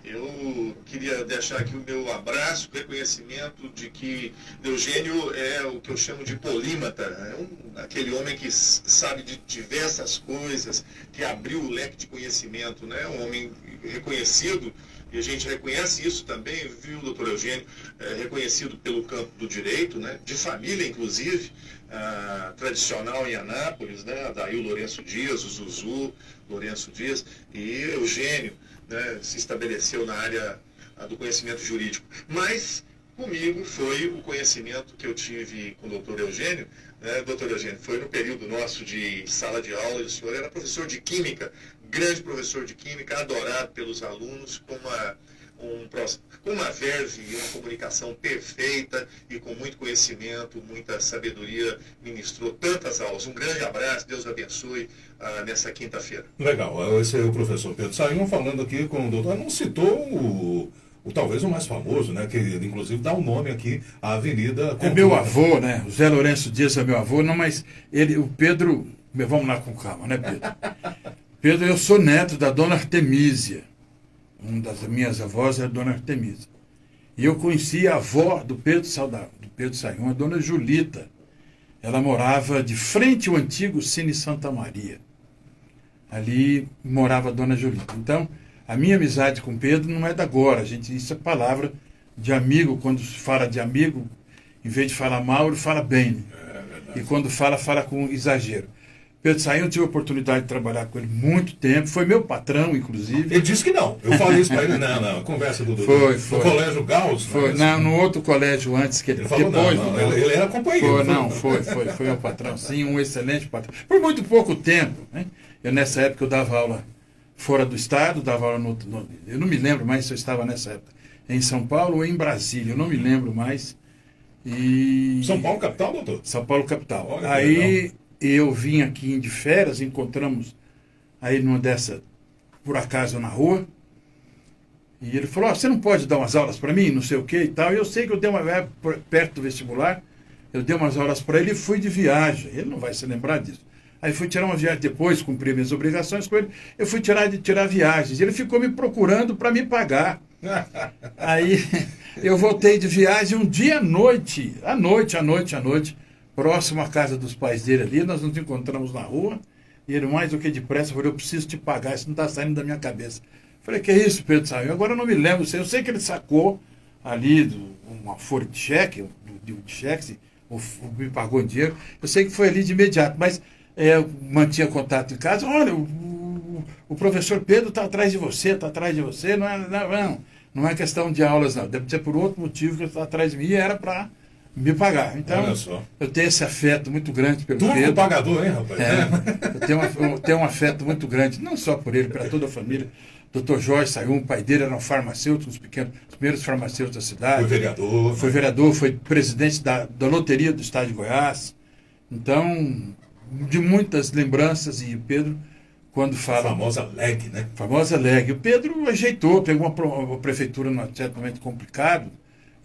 eu queria deixar aqui o meu abraço, reconhecimento de que Eugênio é o que eu chamo de polímata, aquele homem que sabe de diversas coisas, que abriu o leque de conhecimento, né? Um homem reconhecido, e a gente reconhece isso também, viu, doutor Eugênio, reconhecido pelo campo do direito, né? De família, inclusive, tradicional em Anápolis, né? Daí o Lourenço Dias, o Zuzu, Lourenço Dias, e Eugênio, né, se estabeleceu na área do conhecimento jurídico. Mas comigo foi o conhecimento que eu tive com o doutor Eugênio. Né, doutor Eugênio, foi no período nosso de sala de aula, e o senhor era professor de química, grande professor de química, adorado pelos alunos, com uma verve e uma comunicação perfeita e com muito conhecimento, muita sabedoria, ministrou tantas aulas. Um grande abraço, Deus abençoe nessa quinta-feira. Legal, esse é o professor Pedro Sayão falando aqui com o doutor. Não citou talvez o mais famoso, né? Que ele, inclusive, dá um nome aqui à avenida. É meu avô, né? O Zé Lourenço Dias é meu avô, não, mas o Pedro. Vamos lá com calma, né, Pedro? Pedro, eu sou neto da dona Artemísia. Uma das minhas avós era a dona Artemísia. E eu conheci a avó do Pedro Sayão, a dona Julita. Ela morava de frente ao antigo Cine Santa Maria. Ali morava a dona Julita. Então, a minha amizade com Pedro não é da agora. Isso é palavra de amigo. Quando se fala de amigo, em vez de falar mal, ele fala bem. E quando fala com exagero. Pedro Sayão, eu tive a oportunidade de trabalhar com ele muito tempo. Foi meu patrão, inclusive. Ele disse que não. Eu falei isso para ele. Não. Conversa do Foi. No Colégio Gauss. Foi. Não, no outro colégio antes que ele falou, depois. Não. Ele era companheiro. Foi meu patrão. Sim, um excelente patrão. Por muito pouco tempo. Né? Nessa época, eu dava aula fora do estado, dava aula eu não me lembro mais se eu estava nessa época em São Paulo ou em Brasília. Eu não me lembro mais. São Paulo, capital, doutor? São Paulo, capital. Olha, aí eu vim aqui de férias, encontramos aí numa dessa, por acaso, na rua, e ele falou, você não pode dar umas aulas para mim, não sei o que e tal. E eu sei que eu dei perto do vestibular, eu dei umas aulas para ele e fui de viagem. Ele não vai se lembrar disso. Aí fui tirar uma viagem depois, cumpri minhas obrigações com ele. Eu fui tirar viagens. Ele ficou me procurando para me pagar. Aí eu voltei de viagem um dia à noite, próximo à casa dos pais dele ali. Nós nos encontramos na rua. E ele, mais do que depressa, falou: eu preciso te pagar, isso não está saindo da minha cabeça. Falei: que é isso, Pedro Saiu? Agora eu não me lembro. Eu sei que ele sacou ali uma folha de cheque, me pagou em dinheiro. Eu sei que foi ali de imediato, mas eu mantinha contato em casa. Olha, o professor Pedro está atrás de você, não é questão de aulas, não. Deve ser por outro motivo que ele está atrás de mim, e era para me pagar. Então, eu tenho esse afeto muito grande pelo Pedro. Tudo pagador, hein, rapaz? Eu tenho um afeto muito grande, não só por ele, para toda a família. Dr. Jorge Sayum, o pai dele era um farmacêutico, os primeiros farmacêuticos da cidade. Foi vereador, foi presidente da loteria do estado de Goiás. Então, de muitas lembranças, e o Pedro, quando fala... A famosa LEG, né? Famosa LEG. O Pedro ajeitou, pegou uma prefeitura num certo momento complicado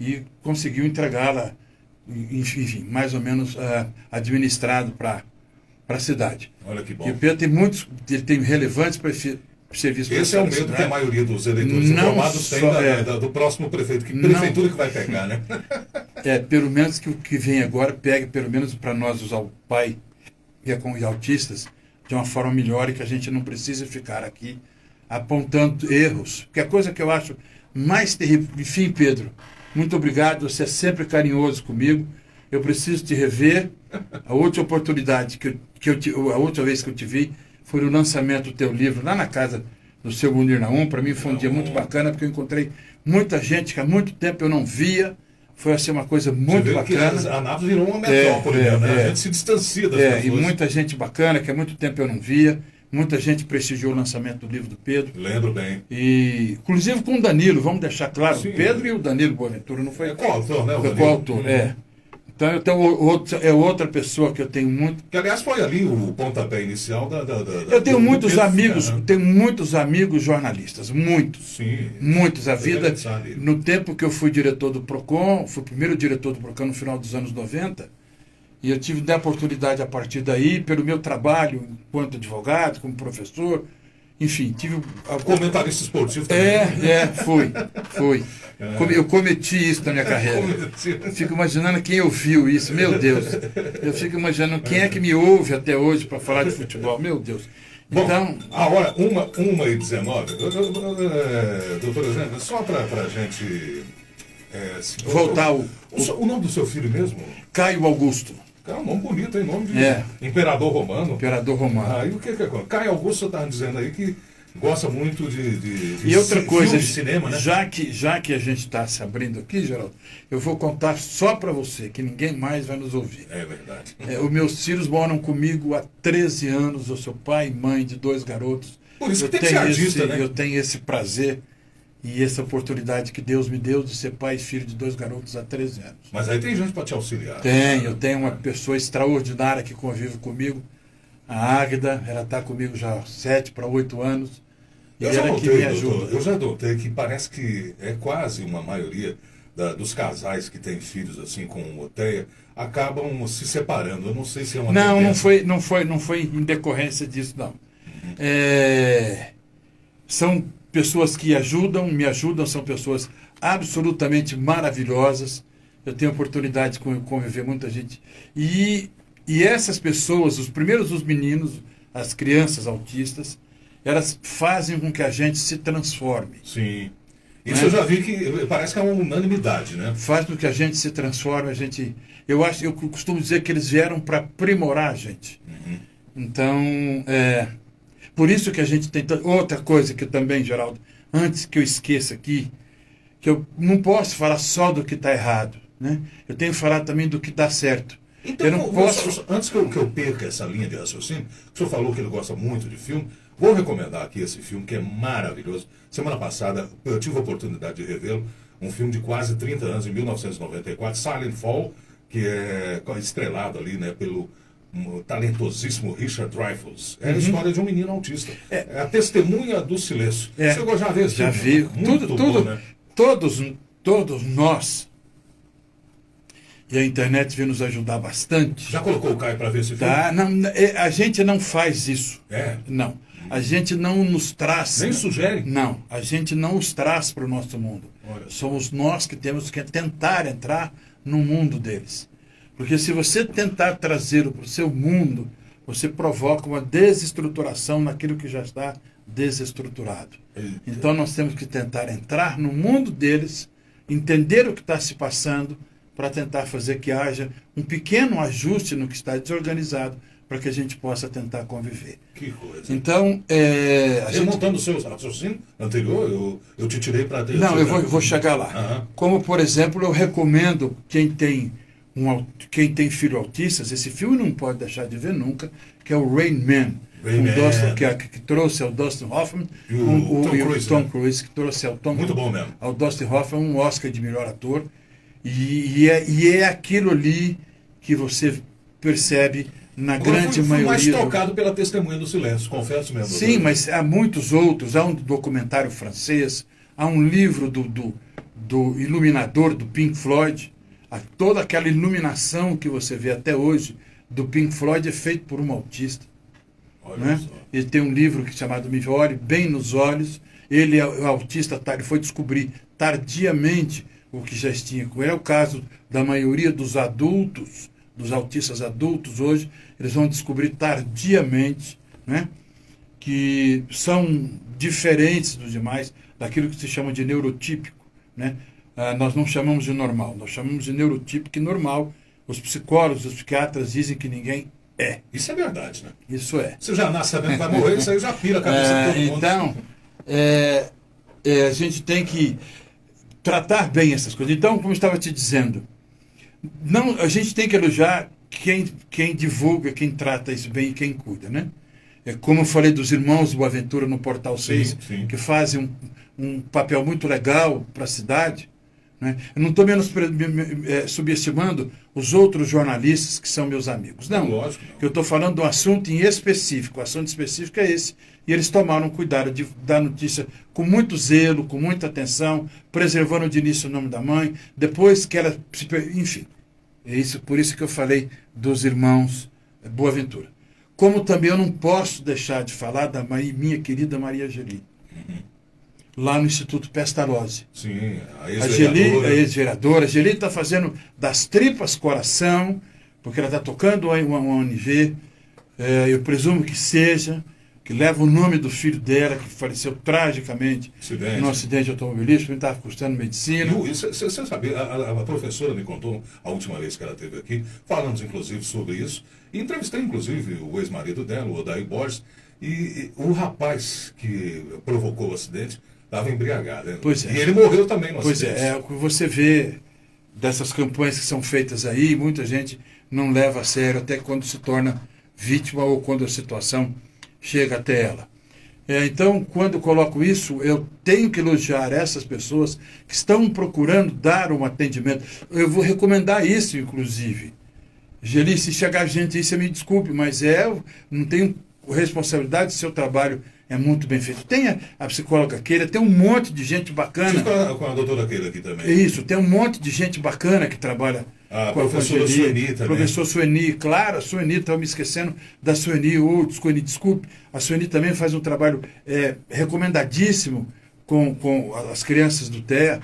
e conseguiu entregá-la, enfim, mais ou menos administrado para a cidade. Olha que bom. E o Pedro ele tem relevantes serviços. Esse é o medo que a maioria dos eleitores informados tem do próximo prefeito. Que prefeitura que vai pegar, né? Pelo menos que o que vem agora pegue, pelo menos para nós, os pai e autistas, de uma forma melhor, e que a gente não precise ficar aqui apontando erros. Porque a coisa que eu acho mais terrível... Enfim, Pedro, muito obrigado, você é sempre carinhoso comigo. Eu preciso te rever. A última oportunidade a última vez que eu te vi foi no lançamento do teu livro, lá na casa do seu Munir Naum. Para mim foi um dia muito bacana, porque eu encontrei muita gente que há muito tempo eu não via. Foi assim, uma coisa muito bacana. Que a Anápolis virou uma metrópole, né? A gente se distancia das pessoas. E muita gente bacana, que há muito tempo eu não via. Muita gente prestigiou o lançamento do livro do Pedro. Lembro bem. E, inclusive com o Danilo, vamos deixar claro, Sim, o Pedro e o Danilo Boaventura, não foi? coautor, né? Coautor, Então eu tenho outra pessoa que eu tenho muito. Que aliás foi ali o pontapé inicial da eu tenho muitos amigos, tenho muitos amigos jornalistas, muitos. Sim. Muitos. A vida, no tempo que eu fui diretor do PROCON, fui o primeiro diretor do PROCON no final dos anos 90, e eu tive a oportunidade a partir daí, pelo meu trabalho enquanto advogado, como professor, enfim, tive... Comentarista esportivo também. Foi. Eu cometi isso na minha carreira. Eu fico imaginando quem ouviu isso, meu Deus. Eu fico imaginando quem é que me ouve até hoje para falar de futebol, meu Deus. Então, bom, a hora 1h19, doutor Eugênio, só para a gente... voltar o nome do seu filho mesmo? Caio Augusto. É um nome bonito, hein? Nome de Imperador Romano. Imperador Romano. E o que é? Caio Augusto, você estava dizendo aí que gosta muito de e outra coisa, filme, de cinema, né? Já que a gente está se abrindo aqui, Geraldo, eu vou contar só para você, que ninguém mais vai nos ouvir. É verdade. Os meus filhos moram comigo há 13 anos, eu sou pai e mãe de 2 garotos. Por isso que tem que ser artista, né? Eu tenho esse prazer e essa oportunidade que Deus me deu de ser pai e filho de 2 garotos há 13 anos. Mas aí tem gente para te auxiliar. Eu tenho uma pessoa extraordinária que convive comigo, a Águida, ela está comigo já há 7 para 8 anos. E ela que me ajuda. Doutor, eu já notei que parece que é quase uma maioria dos casais que têm filhos assim com OTEA acabam se separando. Eu não sei se é uma não foi em decorrência disso, não. São pessoas que me ajudam, são pessoas absolutamente maravilhosas. Eu tenho a oportunidade de conviver com muita gente. E essas pessoas, os meninos, as crianças autistas, elas fazem com que a gente se transforme. Sim. Isso eu já vi que parece que é uma unanimidade, né? Faz com que a gente se transforme, eu costumo dizer que eles vieram para aprimorar a gente. Uhum. Então, por isso que a gente tem... Outra coisa que também, Geraldo, antes que eu esqueça aqui, que eu não posso falar só do que está errado, né? Eu tenho que falar também do que está certo. Então, eu não posso... Antes que eu perca essa linha de raciocínio, o senhor falou que ele gosta muito de filme, vou recomendar aqui esse filme, que é maravilhoso. Semana passada eu tive a oportunidade de revê-lo, um filme de quase 30 anos, em 1994, Silent Fall, que é estrelado ali, né, pelo talentosíssimo Richard Dreyfuss. É a história de um menino autista. É a testemunha do silêncio. Você já viu esse filme? Já vi. Muito bom, né? Todos nós e a internet veio nos ajudar bastante. Já colocou o Caio para ver esse filme? Tá? Não, a gente não faz isso. É? Não. A gente não nos traz. Nem sugere? Não. A gente não os traz para o nosso mundo. Olha. Somos nós que temos que tentar entrar no mundo deles. Porque se você tentar trazê-lo para o seu mundo, você provoca uma desestruturação naquilo que já está desestruturado. Então nós temos que tentar entrar no mundo deles, entender o que está se passando, para tentar fazer que haja um pequeno ajuste no que está desorganizado, para que a gente possa tentar conviver. Que coisa. Então, Remontando o seu raciocínio anterior, eu te tirei para... Não, eu vou chegar lá. Aham. Como, por exemplo, eu recomendo quem tem filho autistas, esse filme não pode deixar de ver nunca, que é o Rain Man. Que trouxe ao Dustin Hoffman E o Tom Cruise, que trouxe ao Muito bom mesmo. ao Dustin Hoffman um Oscar de melhor ator. E é aquilo ali que você percebe na grande fui maioria. mais tocado pela Testemunha do Silêncio, confesso mesmo. Sim, mas há muitos outros. Há um documentário francês, há um livro do Iluminador, do Pink Floyd. Toda aquela iluminação que você vê até hoje do Pink Floyd é feito por um autista. Olha Né? só. Ele tem um livro chamado Me Olhe Bem nos Olhos. Ele é o autista, ele foi descobrir tardiamente o que já tinha com ele. É o caso da maioria dos adultos, dos autistas adultos hoje, eles vão descobrir tardiamente, né, que são diferentes dos demais, daquilo que se chama de neurotípico. Né? Nós não chamamos de normal, nós chamamos de neurotípico, e normal, os psicólogos, os psiquiatras dizem que ninguém é. Isso é verdade, né? Isso é. Você já nasce sabendo que vai morrer, isso aí já pira a cabeça de todo mundo. Então, a gente tem que tratar bem essas coisas. Então, como eu estava te dizendo, não, a gente tem que elogiar quem divulga, quem trata isso bem e quem cuida, né? Como eu falei dos irmãos Boaventura no Portal 6, sim. que fazem um papel muito legal para a cidade. Né? Eu não estou menos subestimando os outros jornalistas que são meus amigos. Não, Lógico, não. Eu estou falando de um assunto em específico. O assunto específico é esse. E eles tomaram cuidado de dar notícia com muito zelo, com muita atenção, preservando de início o nome da mãe, depois que ela... Enfim, por isso que eu falei dos irmãos Boaventura. Como também eu não posso deixar de falar da minha querida Maria Geli, lá no Instituto Pestalozzi. Sim, A ex-vereadora. A Geli está fazendo das tripas coração, porque ela está tocando uma ONG, eu presumo que seja, que leva o nome do filho dela, que faleceu tragicamente num acidente automobilístico, ele estava cursando medicina. Você sabe, a professora me contou, a última vez que ela esteve aqui, falamos inclusive sobre isso, e entrevistei inclusive o ex-marido dela, o Odair Borges, e o rapaz que provocou o acidente estava embriagado. Né? Pois é. E ele morreu também no acidente. Pois é o que você vê dessas campanhas que são feitas aí, muita gente não leva a sério até quando se torna vítima ou quando a situação chega até ela. Então, quando eu coloco isso, eu tenho que elogiar essas pessoas que estão procurando dar um atendimento. Eu vou recomendar isso, inclusive. Geli, se chegar gente aí, você me desculpe, mas não tenho responsabilidade se o seu trabalho é muito bem feito. Tem a psicóloga Keila, tem um monte de gente bacana. Estive com a doutora Keila aqui também. Isso, tem um monte de gente bacana que trabalha a com a professora Sueni também. Professor Sueni, claro, a Sueni, estava me esquecendo da Sueni, desculpe. A Sueni também faz um trabalho recomendadíssimo com as crianças do TEA.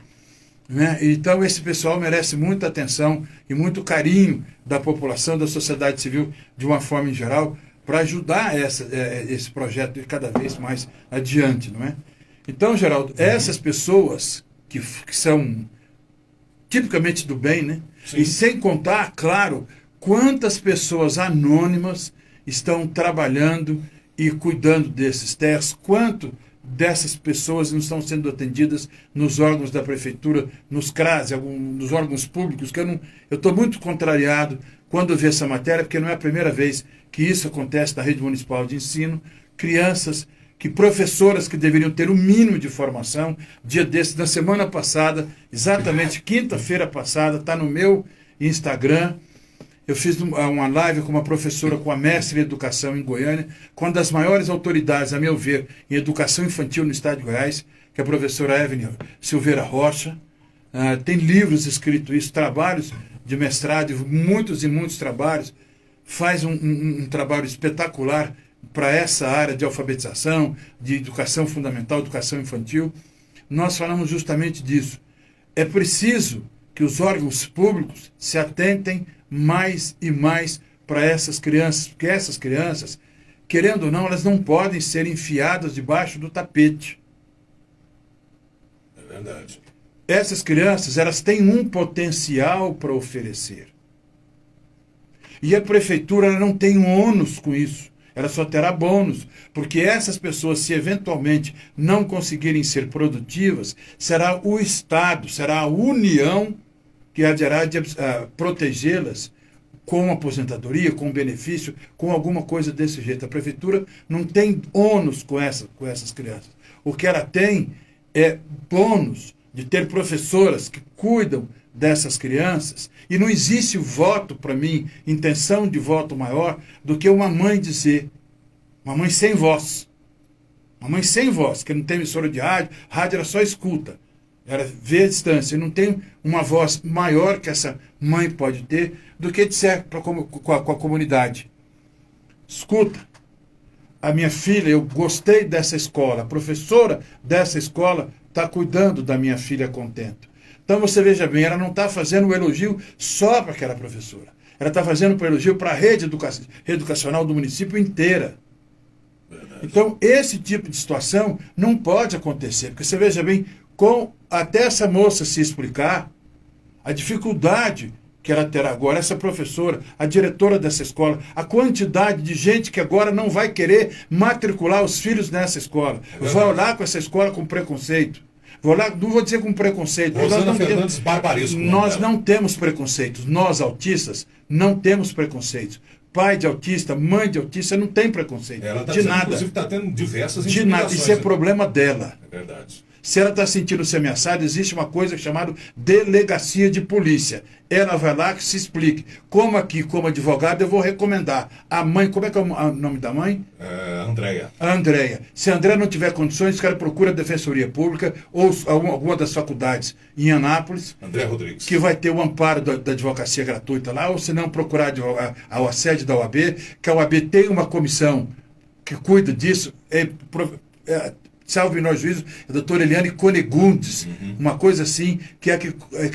Né? Então, esse pessoal merece muita atenção e muito carinho da população, da sociedade civil, de uma forma em geral, para ajudar esse projeto de cada vez mais adiante. Não é? Então, Geraldo, essas pessoas que são tipicamente do bem, né? E sem contar, claro, quantas pessoas anônimas estão trabalhando e cuidando desses TEAs, quanto dessas pessoas não estão sendo atendidas nos órgãos da prefeitura, nos CRAS, nos órgãos públicos, que eu estou muito contrariado quando eu vi essa matéria, porque não é a primeira vez que isso acontece na rede municipal de ensino, professoras que deveriam ter o mínimo de formação, dia desses, na semana passada, exatamente quinta-feira passada, está no meu Instagram, eu fiz uma live com uma professora, com a mestre em educação em Goiânia, com uma das maiores autoridades, a meu ver, em educação infantil no estado de Goiás, que é a professora Evelyn Silveira Rocha. Tem livros escritos isso, trabalhos de mestrado, muitos e muitos trabalhos, faz um trabalho espetacular para essa área de alfabetização, de educação fundamental, educação infantil. Nós falamos justamente disso. É preciso que os órgãos públicos se atentem mais e mais para essas crianças, porque essas crianças, querendo ou não, elas não podem ser enfiadas debaixo do tapete. É verdade. Essas crianças, elas têm um potencial para oferecer. E a prefeitura ela não tem um ônus com isso. Ela só terá bônus, porque essas pessoas, se eventualmente não conseguirem ser produtivas, será o Estado, será a União que haverá de protegê-las com aposentadoria, com benefício, com alguma coisa desse jeito. A prefeitura não tem ônus com essas crianças. O que ela tem é bônus de ter professoras que cuidam dessas crianças, e não existe voto, para mim, intenção de voto maior do que uma mãe dizer, uma mãe sem voz, que não tem emissora de rádio ela só escuta, ela vê a distância, e não tem uma voz maior que essa mãe pode ter do que disser com a comunidade. Escuta, a minha filha, eu gostei dessa escola, a professora dessa escola está cuidando da minha filha contento. Então você veja bem, ela não está fazendo um elogio só para aquela professora. Ela está fazendo um elogio para a rede educacional do município inteira. Verdade. Então esse tipo de situação não pode acontecer. Porque você veja bem, até essa moça se explicar, a dificuldade que ela terá agora, essa professora, a diretora dessa escola, a quantidade de gente que agora não vai querer matricular os filhos nessa escola. Vai olhar com essa escola com preconceito. Não vou dizer com preconceito. Nós não temos preconceitos. Nós, autistas, não temos preconceitos. Pai de autista, mãe de autista, não tem preconceito. Ela de nada. Inclusive, está tendo diversas de nada. Isso é problema dela. É verdade. Se ela está sentindo-se ameaçada, existe uma coisa chamada delegacia de polícia. Ela vai lá que se explique. Como aqui, como advogado, eu vou recomendar. A mãe, como é que é o nome da mãe? Andréia. Andréia. Se a Andréia não tiver condições, o cara procura a Defensoria Pública ou alguma das faculdades em Anápolis. André Rodrigues. Que vai ter o amparo da advocacia gratuita lá, ou se não procurar a sede da OAB, que a OAB tem uma comissão que cuida disso. Salve nós juízos, a doutora Eliane Conegundes, uma coisa assim, que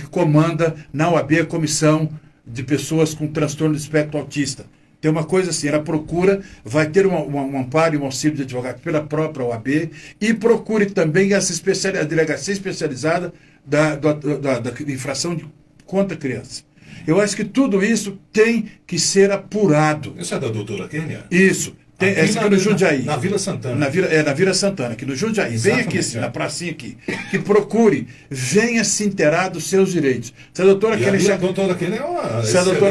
comanda na OAB a comissão de pessoas com transtorno do espectro autista. Tem uma coisa assim, ela procura, vai ter um amparo e um auxílio de advogado pela própria OAB, e procure também a delegacia especializada da infração contra criança. Eu acho que tudo isso tem que ser apurado. Isso é da doutora Kênia? Isso. Essa aqui no Jundiaí. Na Vila Santana. Na Vila Santana, aqui no Jundiaí. Exatamente. Vem aqui, na pracinha aqui. Que procure, venha se inteirar dos seus direitos. Se a doutora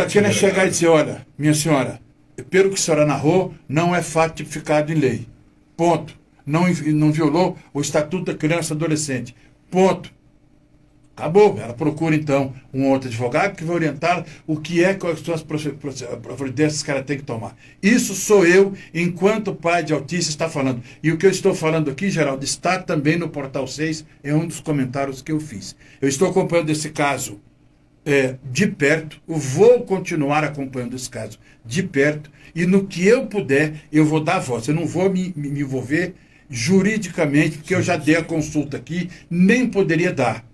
Kênia chegar e dizer, olha, minha senhora, pelo que a senhora narrou, não é fato tipificado em lei. Ponto. Não violou o Estatuto da Criança e Adolescente. Ponto. Acabou. Ela procura, então, um outro advogado que vai orientar quais são as providências que ela tem que tomar. Isso sou eu, enquanto pai de autista, está falando. E o que eu estou falando aqui, Geraldo, está também no Portal 6, é um dos comentários que eu fiz. Eu estou acompanhando esse caso de perto, eu vou continuar acompanhando esse caso de perto, e no que eu puder, eu vou dar voz. Eu não vou me envolver juridicamente, porque eu já dei a consulta aqui, nem poderia dar.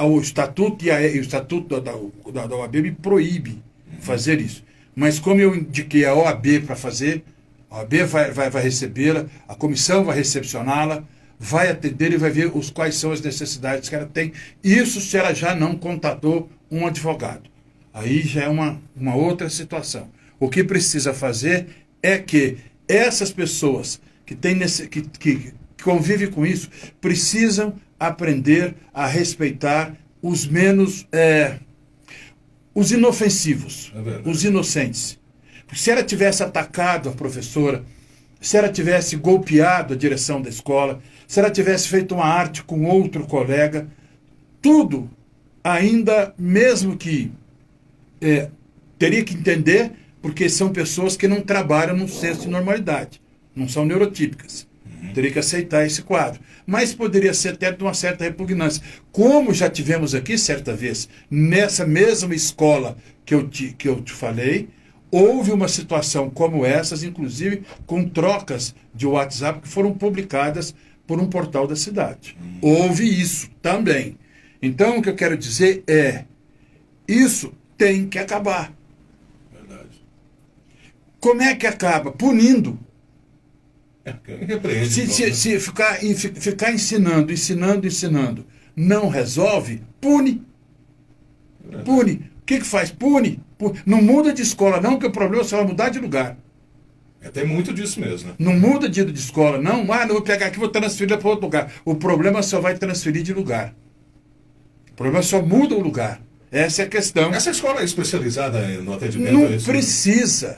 O estatuto o estatuto da OAB me proíbe fazer isso. Mas como eu indiquei a OAB para fazer, a OAB vai recebê-la, a comissão vai recepcioná-la, vai atender e vai ver quais são as necessidades que ela tem. Isso se ela já não contatou um advogado. Aí já é uma outra situação. O que precisa fazer é que essas pessoas que convivem com isso precisam aprender a respeitar os menos, os inofensivos, os inocentes. Porque se ela tivesse atacado a professora, se ela tivesse golpeado a direção da escola, se ela tivesse feito uma arte com outro colega, tudo ainda, mesmo que teria que entender, porque são pessoas que não trabalham num senso de normalidade, não são neurotípicas. Teria que aceitar esse quadro. Mas poderia ser até de uma certa repugnância. Como já tivemos aqui certa vez, nessa mesma escola que eu te falei, houve uma situação como essas, inclusive com trocas de WhatsApp que foram publicadas por um portal da cidade. Houve isso também. Então, o que eu quero dizer é, isso tem que acabar. Verdade. Como é que acaba? Punindo. Repreende. Se ficar ensinando, não resolve, pune. Pune. O que faz? Pune. Não muda de escola, não, que o problema só vai mudar de lugar. Tem muito disso mesmo, né? Não muda de escola, não. Não vou pegar aqui e vou transferir para outro lugar. O problema só vai transferir de lugar. O problema só muda o lugar. Essa é a questão. Essa escola é especializada no atendimento? Não precisa.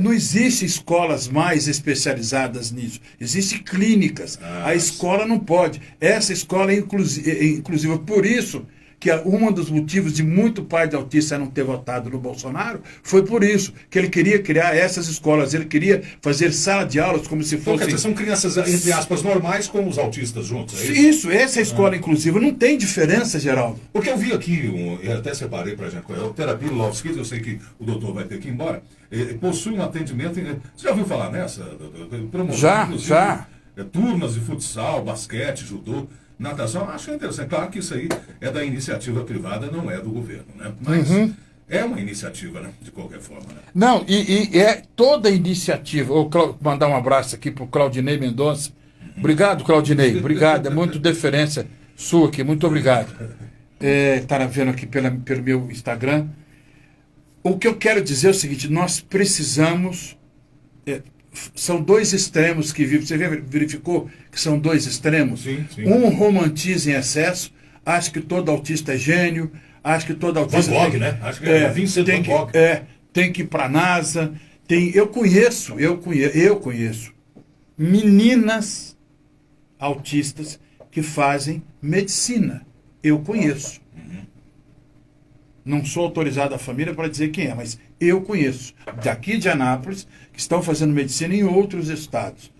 Não existe escolas mais especializadas nisso. Existem clínicas. A escola não pode. Essa escola é inclusiva. Por isso que um dos motivos de muito pai de autista não ter votado no Bolsonaro foi por isso, que ele queria criar essas escolas, ele queria fazer sala de aulas como se fosse... Então, quer dizer, são crianças, entre aspas, normais com os autistas juntos, é isso? Essa escola inclusiva não tem diferença, Geraldo. Porque eu vi aqui, eu até separei para a gente, o Terapia Love Kids, eu sei que o doutor vai ter que ir embora, possui um atendimento... Você já ouviu falar nessa? Já. Turmas de futsal, basquete, judô... Natação, acho interessante. Claro que isso aí é da iniciativa privada, não é do governo, né? Mas é uma iniciativa, né? De qualquer forma, né? Não, e é toda iniciativa. Vou mandar um abraço aqui para o Claudinei Mendonça. Obrigado, Claudinei. Obrigado. É muito deferência sua aqui. Muito obrigado. Está vendo aqui pelo meu Instagram. O que eu quero dizer é o seguinte, nós precisamos... São dois extremos que vivem. Você verificou que são dois extremos? Sim. Um romantiza em excesso, acha que todo autista é gênio, acha que todo autista... Van Gogh, né? Acho que é Vincent Van Gogh. Tem que ir para a NASA. Eu conheço meninas autistas que fazem medicina. Eu conheço. Não sou autorizado da família para dizer quem é, mas eu conheço. Daqui de Anápolis, que estão fazendo medicina em outros estados.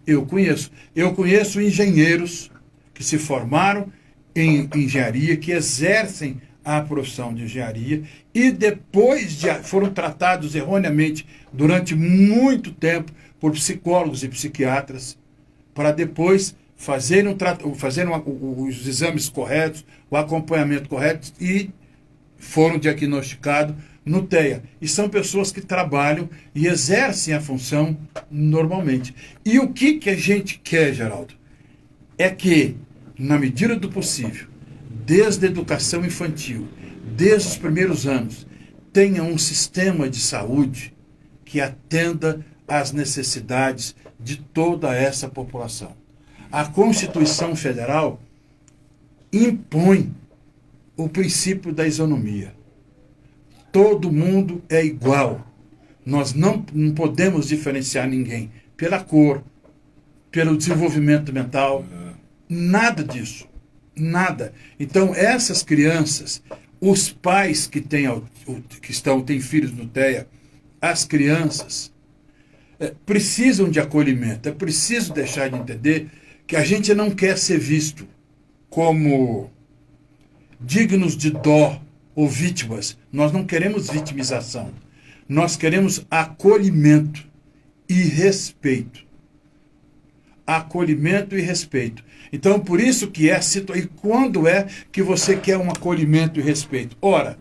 Eu conheço. Eu conheço engenheiros que se formaram em engenharia, que exercem a profissão de engenharia e depois foram tratados erroneamente durante muito tempo por psicólogos e psiquiatras para depois fazerem os exames corretos, o acompanhamento correto e foram diagnosticados no TEA. E são pessoas que trabalham e exercem a função normalmente. E o que a gente quer, Geraldo? É que, na medida do possível, desde a educação infantil, desde os primeiros anos, tenha um sistema de saúde que atenda às necessidades de toda essa população. A Constituição Federal impõe o princípio da isonomia. Todo mundo é igual. Nós não podemos diferenciar ninguém pela cor, pelo desenvolvimento mental, nada disso. Nada. Então, essas crianças, os pais que têm filhos no TEA, as crianças, precisam de acolhimento. É preciso deixar de entender que a gente não quer ser visto como dignos de dó ou vítimas. Nós não queremos vitimização. Nós queremos acolhimento e respeito. Acolhimento e respeito. Então, por isso que e quando é que você quer um acolhimento e respeito? Ora,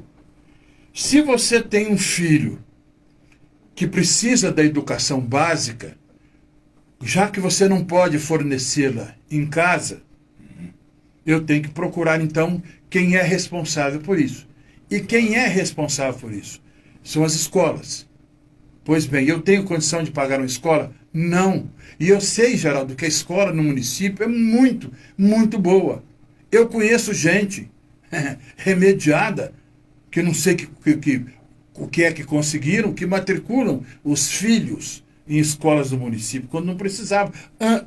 se você tem um filho que precisa da educação básica, já que você não pode fornecê-la em casa, eu tenho que procurar, então, quem é responsável por isso. E quem é responsável por isso? São as escolas. Pois bem, eu tenho condição de pagar uma escola? Não. E eu sei, Geraldo, que a escola no município é muito, muito boa. Eu conheço gente remediada, que não sei o que é que conseguiram, que matriculam os filhos em escolas do município, quando não precisava.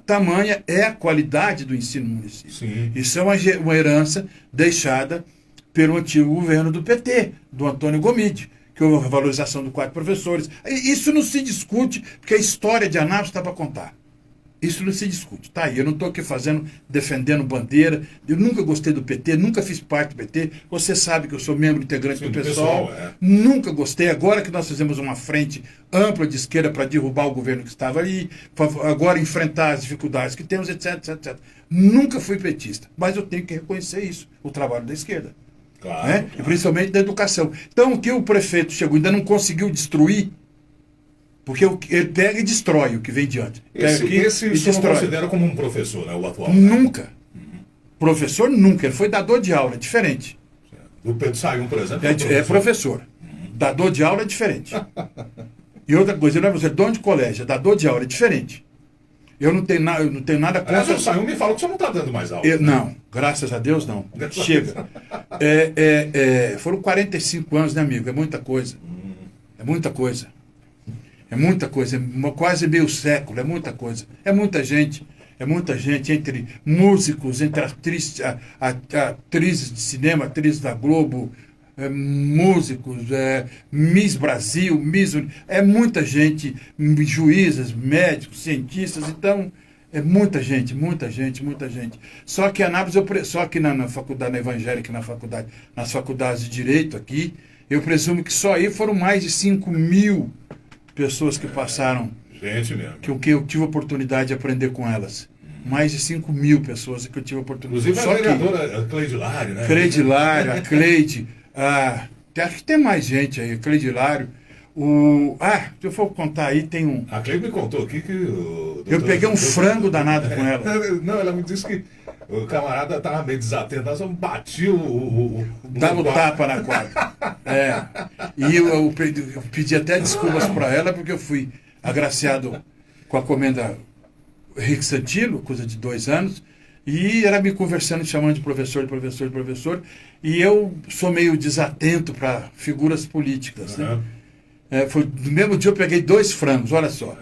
Tamanha é a qualidade do ensino no município. Sim. Isso é uma herança deixada pelo antigo governo do PT, do Antônio Gomide, que houve a valorização do quadro de professores. Isso não se discute, porque a história de Anápolis está para contar. Isso não se discute. Tá aí, eu não estou aqui defendendo bandeira. Eu nunca gostei do PT, nunca fiz parte do PT. Você sabe que eu sou membro integrante do PSOL. Nunca gostei. Agora que nós fizemos uma frente ampla de esquerda para derrubar o governo que estava ali, agora enfrentar as dificuldades que temos, etc, etc, etc. Nunca fui petista. Mas eu tenho que reconhecer isso, o trabalho da esquerda. Claro, né? claro. E principalmente da educação. Então, o que o prefeito chegou, ainda não conseguiu destruir, porque ele pega e destrói o que vem diante. Esse você não considera como um professor, né, o atual? Nunca. Professor nunca. Ele foi dador de aula, é diferente. O Pedro Sayum, por exemplo, é professor. Dador de aula é diferente. E outra coisa, ele não é dono de colégio, é dador de aula, é diferente. Eu não tenho nada contra... Aliás, o Sayum me falou que você não está dando mais aula. Não, graças a Deus não. Chega. Foram 45 anos, né, amigo? É muita coisa. É muita coisa. É muita coisa. Quase meio século. É muita coisa. É muita gente. É muita gente, entre músicos, entre atrizes de cinema, atrizes da Globo, músicos, Miss Brasil, é muita gente, juízes, médicos, cientistas, então é muita gente, muita gente, muita gente. Só que Anápolis, só que na faculdade, na evangélica, nas faculdades de Direito aqui, eu presumo que só aí foram mais de 5.000 pessoas que passaram, gente mesmo. que eu tive a oportunidade de aprender com elas. Mais de 5.000 pessoas que eu tive a oportunidade. Inclusive a vereadora Cleide Hilário, né? Cleide Hilário, a Cleide. Acho que tem mais gente aí, Cleide Hilário. Se eu for contar aí, tem um... A Cleide me contou aqui que o... Eu peguei um frango danado com ela. Não, ela me disse que o camarada estava meio desatento, nós batia o dava o tapa na quadra. E eu pedi até desculpas para ela, porque eu fui agraciado com a comenda Rick Santino, coisa de 2 anos, e ela me conversando, chamando de professor, e eu sou meio desatento para figuras políticas. Né? No mesmo dia eu peguei 2 frangos, olha só.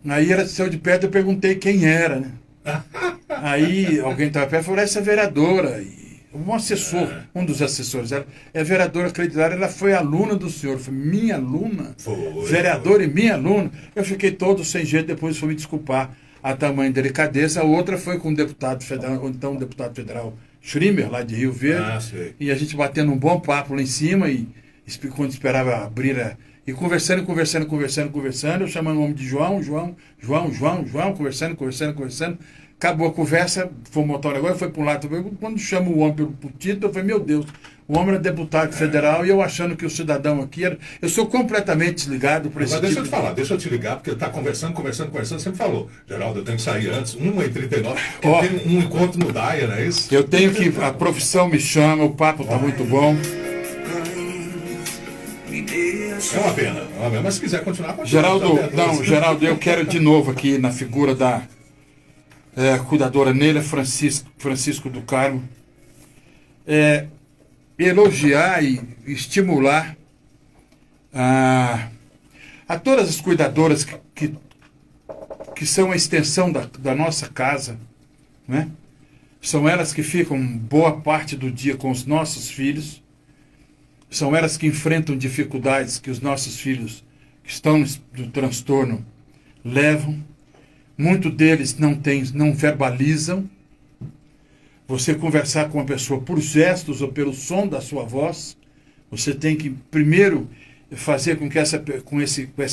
Aí ela saiu de perto, eu perguntei quem era. Né? Aí alguém estava perto e falou, essa vereadora. E um assessor, um dos assessores, ela é vereadora acreditada, ela foi aluna do senhor. Eu falei, minha aluna? Vereadora e minha aluna? Eu fiquei todo sem jeito, depois fui me desculpar. A tamanha delicadeza. A outra foi com o deputado federal, então o deputado federal Schrimmer, lá de Rio Verde. E a gente batendo um bom papo lá em cima, e quando esperava abrir, e conversando, eu chamando o homem de João, conversando. Acabou a conversa, fomos montar o negócio, foi para um lado. Quando chamo o homem pelo título, eu falei, meu Deus, o homem era deputado federal e eu achando que o cidadão aqui era... Eu sou completamente desligado para esse tipo. Mas deixa eu te ligar, porque ele está conversando, sempre falou. Geraldo, eu tenho que sair antes, 1h39, porque tem um encontro no DAIA, não é isso? Eu tenho que... A profissão me chama, o papo está muito bom. É uma pena, mas se quiser continuar, Geraldo, eu quero de novo aqui na figura da cuidadora Neila Francisco do Carmo, elogiar e estimular a todas as cuidadoras que são a extensão da nossa casa, né? São elas que ficam boa parte do dia com os nossos filhos, são elas que enfrentam dificuldades que os nossos filhos que estão no transtorno levam. Muitos deles não verbalizam. Você conversar com uma pessoa por gestos ou pelo som da sua voz, você tem que primeiro fazer com que essa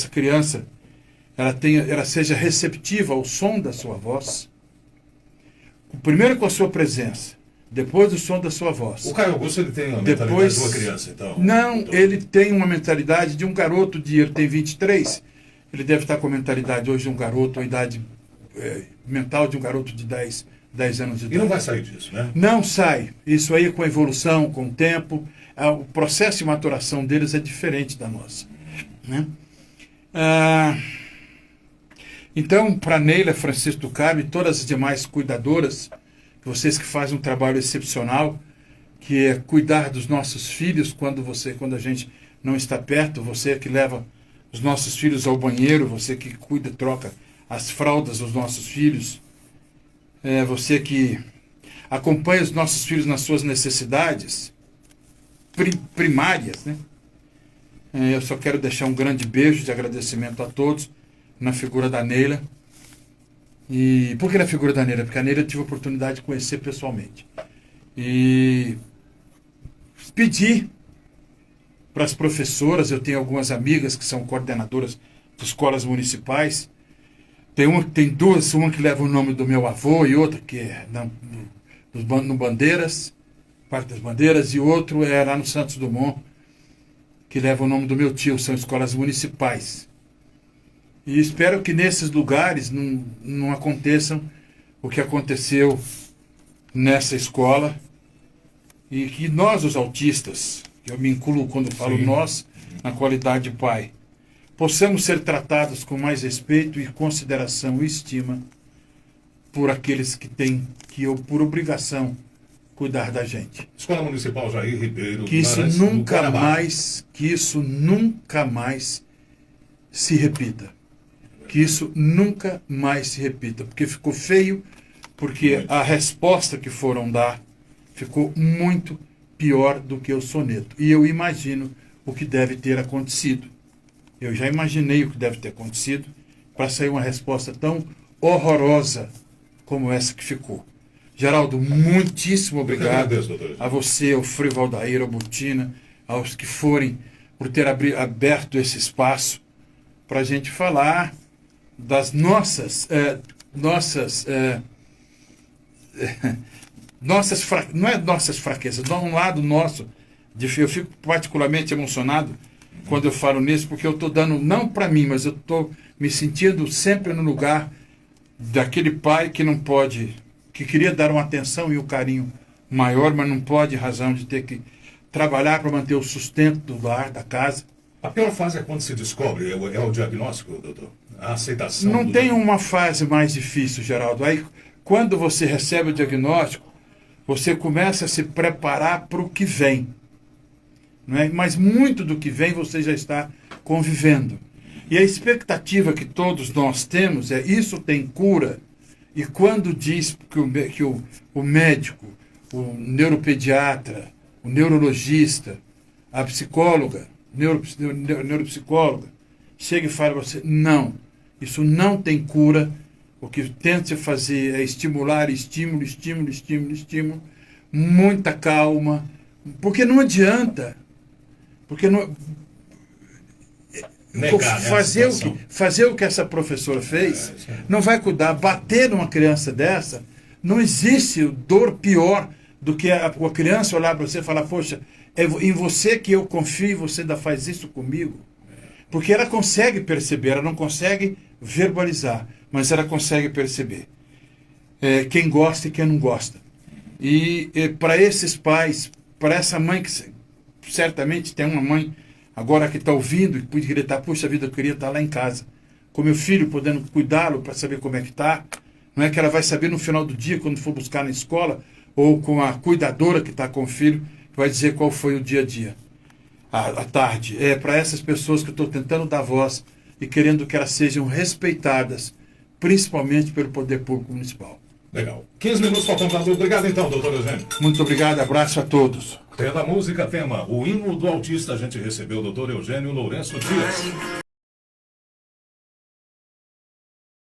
criança ela seja receptiva ao som da sua voz. Primeiro com a sua presença, depois do som da sua voz. O Caio Augusto, ele tem uma mentalidade de uma criança, então? Não, ele tem uma mentalidade de um garoto ele tem 23, ele deve estar com a mentalidade hoje de um garoto, a idade mental de um garoto de 10 anos de idade. E não vai sair disso, né? Não sai. Isso aí com a evolução, com o tempo, o processo de maturação deles é diferente da nossa. Né? Então, para Neila Francisco do Carmo e todas as demais cuidadoras, vocês que fazem um trabalho excepcional, que é cuidar dos nossos filhos quando a gente não está perto, você que leva os nossos filhos ao banheiro, você que cuida, troca as fraldas dos nossos filhos, você que acompanha os nossos filhos nas suas necessidades primárias, né? Eu só quero deixar um grande beijo de agradecimento a todos, na figura da Neila. E por que a figura da Neira? Porque a Neira eu tive a oportunidade de conhecer pessoalmente. E pedi para as professoras, eu tenho algumas amigas que são coordenadoras de escolas municipais, tem duas, uma que leva o nome do meu avô e outra que é no Bandeiras, Parque das Bandeiras, e outro é lá no Santos Dumont, que leva o nome do meu tio, são escolas municipais. E espero que nesses lugares não aconteçam o que aconteceu nessa escola, e que nós, os autistas, eu me incluo quando falo nós, na qualidade de pai, possamos ser tratados com mais respeito e consideração e estima por aqueles que têm por obrigação, cuidar da gente. Escola Municipal Jair Ribeiro. Que isso nunca mais se repita. Que isso nunca mais se repita. Porque ficou feio, porque a resposta que foram dar ficou muito pior do que o soneto. E eu imagino o que deve ter acontecido. Eu já imaginei o que deve ter acontecido para sair uma resposta tão horrorosa como essa que ficou. Geraldo, muitíssimo obrigado a você, ao Frei Valdair, ao Butina, aos que forem, por ter aberto esse espaço para a gente falar das nossas não é nossas fraquezas, de um lado nosso. Eu fico particularmente emocionado quando eu falo nisso, porque eu estou dando, não para mim, mas eu estou me sentindo sempre no lugar daquele pai que não pode, que queria dar uma atenção e um carinho maior, mas não pode, razão de ter que trabalhar para manter o sustento do lar, da casa. A pior fase é quando se descobre, é o diagnóstico, doutor? A aceitação. Não tem uma fase mais difícil, Geraldo. Aí, quando você recebe o diagnóstico, você começa a se preparar para o que vem. Não é? Mas muito do que vem você já está convivendo. E a expectativa que todos nós temos é: isso tem cura. E quando diz que o médico, o neuropediatra, o neurologista, a psicóloga, neuropsicóloga, chega e fala para você: não, isso não tem cura. O que tenta fazer é estimular, estímulo, muita calma, porque não adianta. Porque não, fazer o que essa professora fez não vai cuidar. Bater numa criança dessa, não existe dor pior do que a criança olhar para você e falar: poxa, é em você que eu confio e você ainda faz isso comigo. Porque ela consegue perceber, ela não consegue verbalizar, mas ela consegue perceber quem gosta e quem não gosta. E para esses pais, para essa mãe que certamente tem uma mãe agora que está ouvindo e pode gritar: puxa vida, eu queria estar lá em casa com meu filho, podendo cuidá-lo para saber como é que está. Não é que ela vai saber no final do dia, quando for buscar na escola, ou com a cuidadora que está com o filho, que vai dizer qual foi o dia a dia, à tarde. É para essas pessoas que eu estou tentando dar voz e querendo que elas sejam respeitadas, principalmente pelo poder público municipal. Legal. 15 minutos para o computador. Obrigado então, doutor Eugênio. Muito obrigado, abraço a todos. Pela música tema, o hino do autista, a gente recebeu o doutor Eugênio Lourenço Dias.